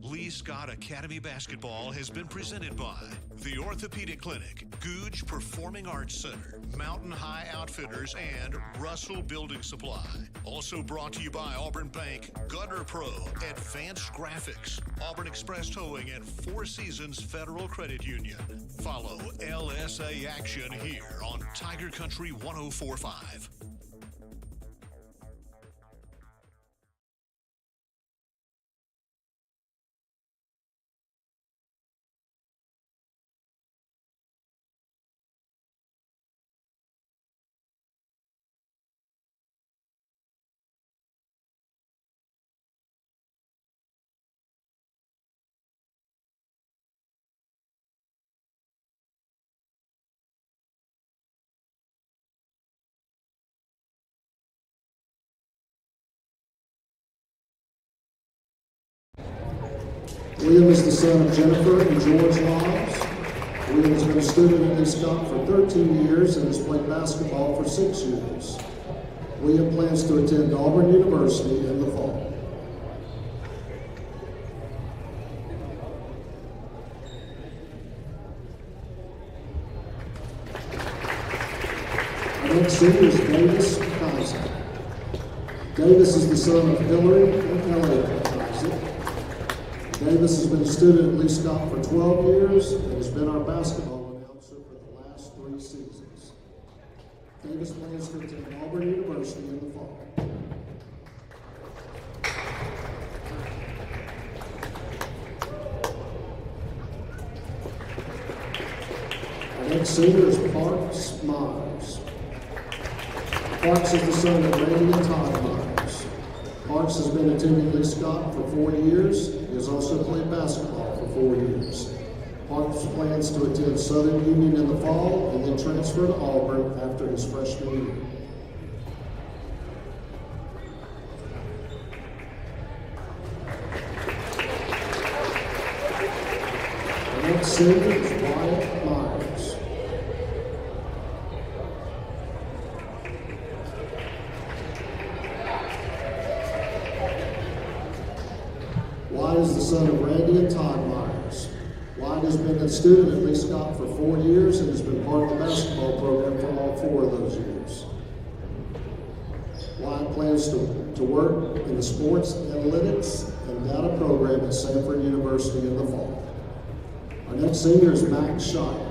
C: Lee Scott Academy basketball has been presented by the Orthopedic Clinic, Googe Performing Arts Center, Mountain High Outfitters, and Russell Building Supply. Also brought to you by Auburn Bank, Gutter Pro, Advanced Graphics, Auburn Express Towing, and Four Seasons Federal Credit Union. Follow LSA action here on Tiger Country 104.5.
N: William is the son of Jennifer and George Lobbs. William has been a student at Lee Scott for 13 years and has played basketball for 6 years. William plans to attend Auburn University in the fall. Our next senior is Davis Kaiser. Davis is the son of Hillary and Elliot Kaiser. Davis has been a student at Lee Scott for 12 years and has been our basketball announcer for the last 3 seasons. Davis plans to attend Auburn University in the fall. Our next senior is Parks Myers. Parks is the son of Randy and Todd Myers. Parks has been attending Lee Scott for 4 years. He has also played basketball for 4 years. Parks plans to attend Southern Union in the fall and then transfer to Auburn after his freshman year. The next senior is Wyatt Myers. Wyatt is the son of Randy and Todd Myers. Wyatt has been a student at Lee Scott for 4 years and has been part of the basketball program for all 4 of those years. Wyatt plans to work in the sports analytics and data program at Samford University in the fall. Our next senior is Max Shire.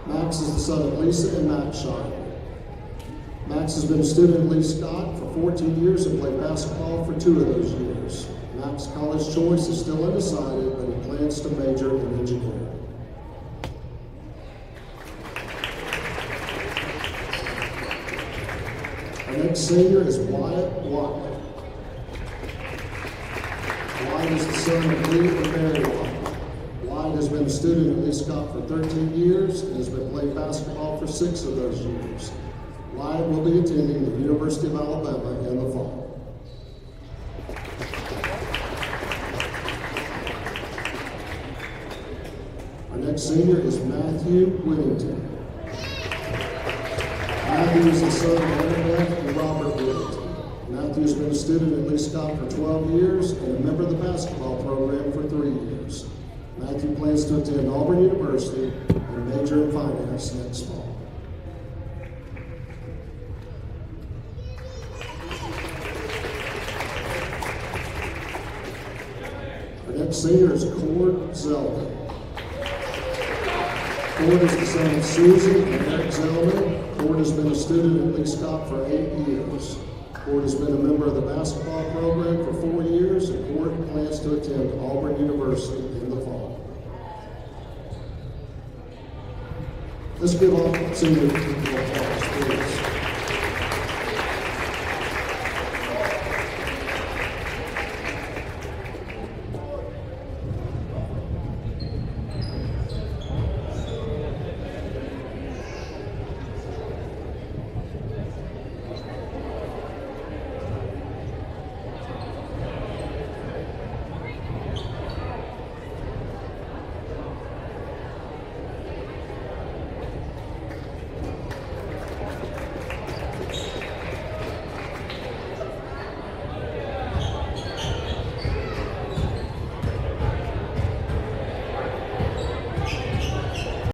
N: Max is the son of Lisa and Max Shire. Max has been a student at Lee Scott for 14 years and played basketball for 2 of those years. Max's college choice is still undecided, but he plans to major in engineering. Our next senior is Wyatt Watt. Wyatt is the son of Lee and Mary Watt. Wyatt has been a student at Lee Scott for 13 years and has been playing basketball for 6 of those years. Wyatt will be attending the University of Alabama in the fall. Our next senior is Matthew Whittington. Matthew is the son of Annabeth and Robert Whittington. Matthew has been a student at Lee Scott for 12 years and a member of the basketball program for 3 years. Matthew plans to attend Auburn University and major in finance next fall. Our next senior is Cord Zeldin. Cord is the son of Susan and Eric Zeldin. Cord has been a student at Lee Scott for 8 years. Cord has been a member of the basketball program for 4 years, and Cord plans to attend Auburn University in the fall. Let's give all senior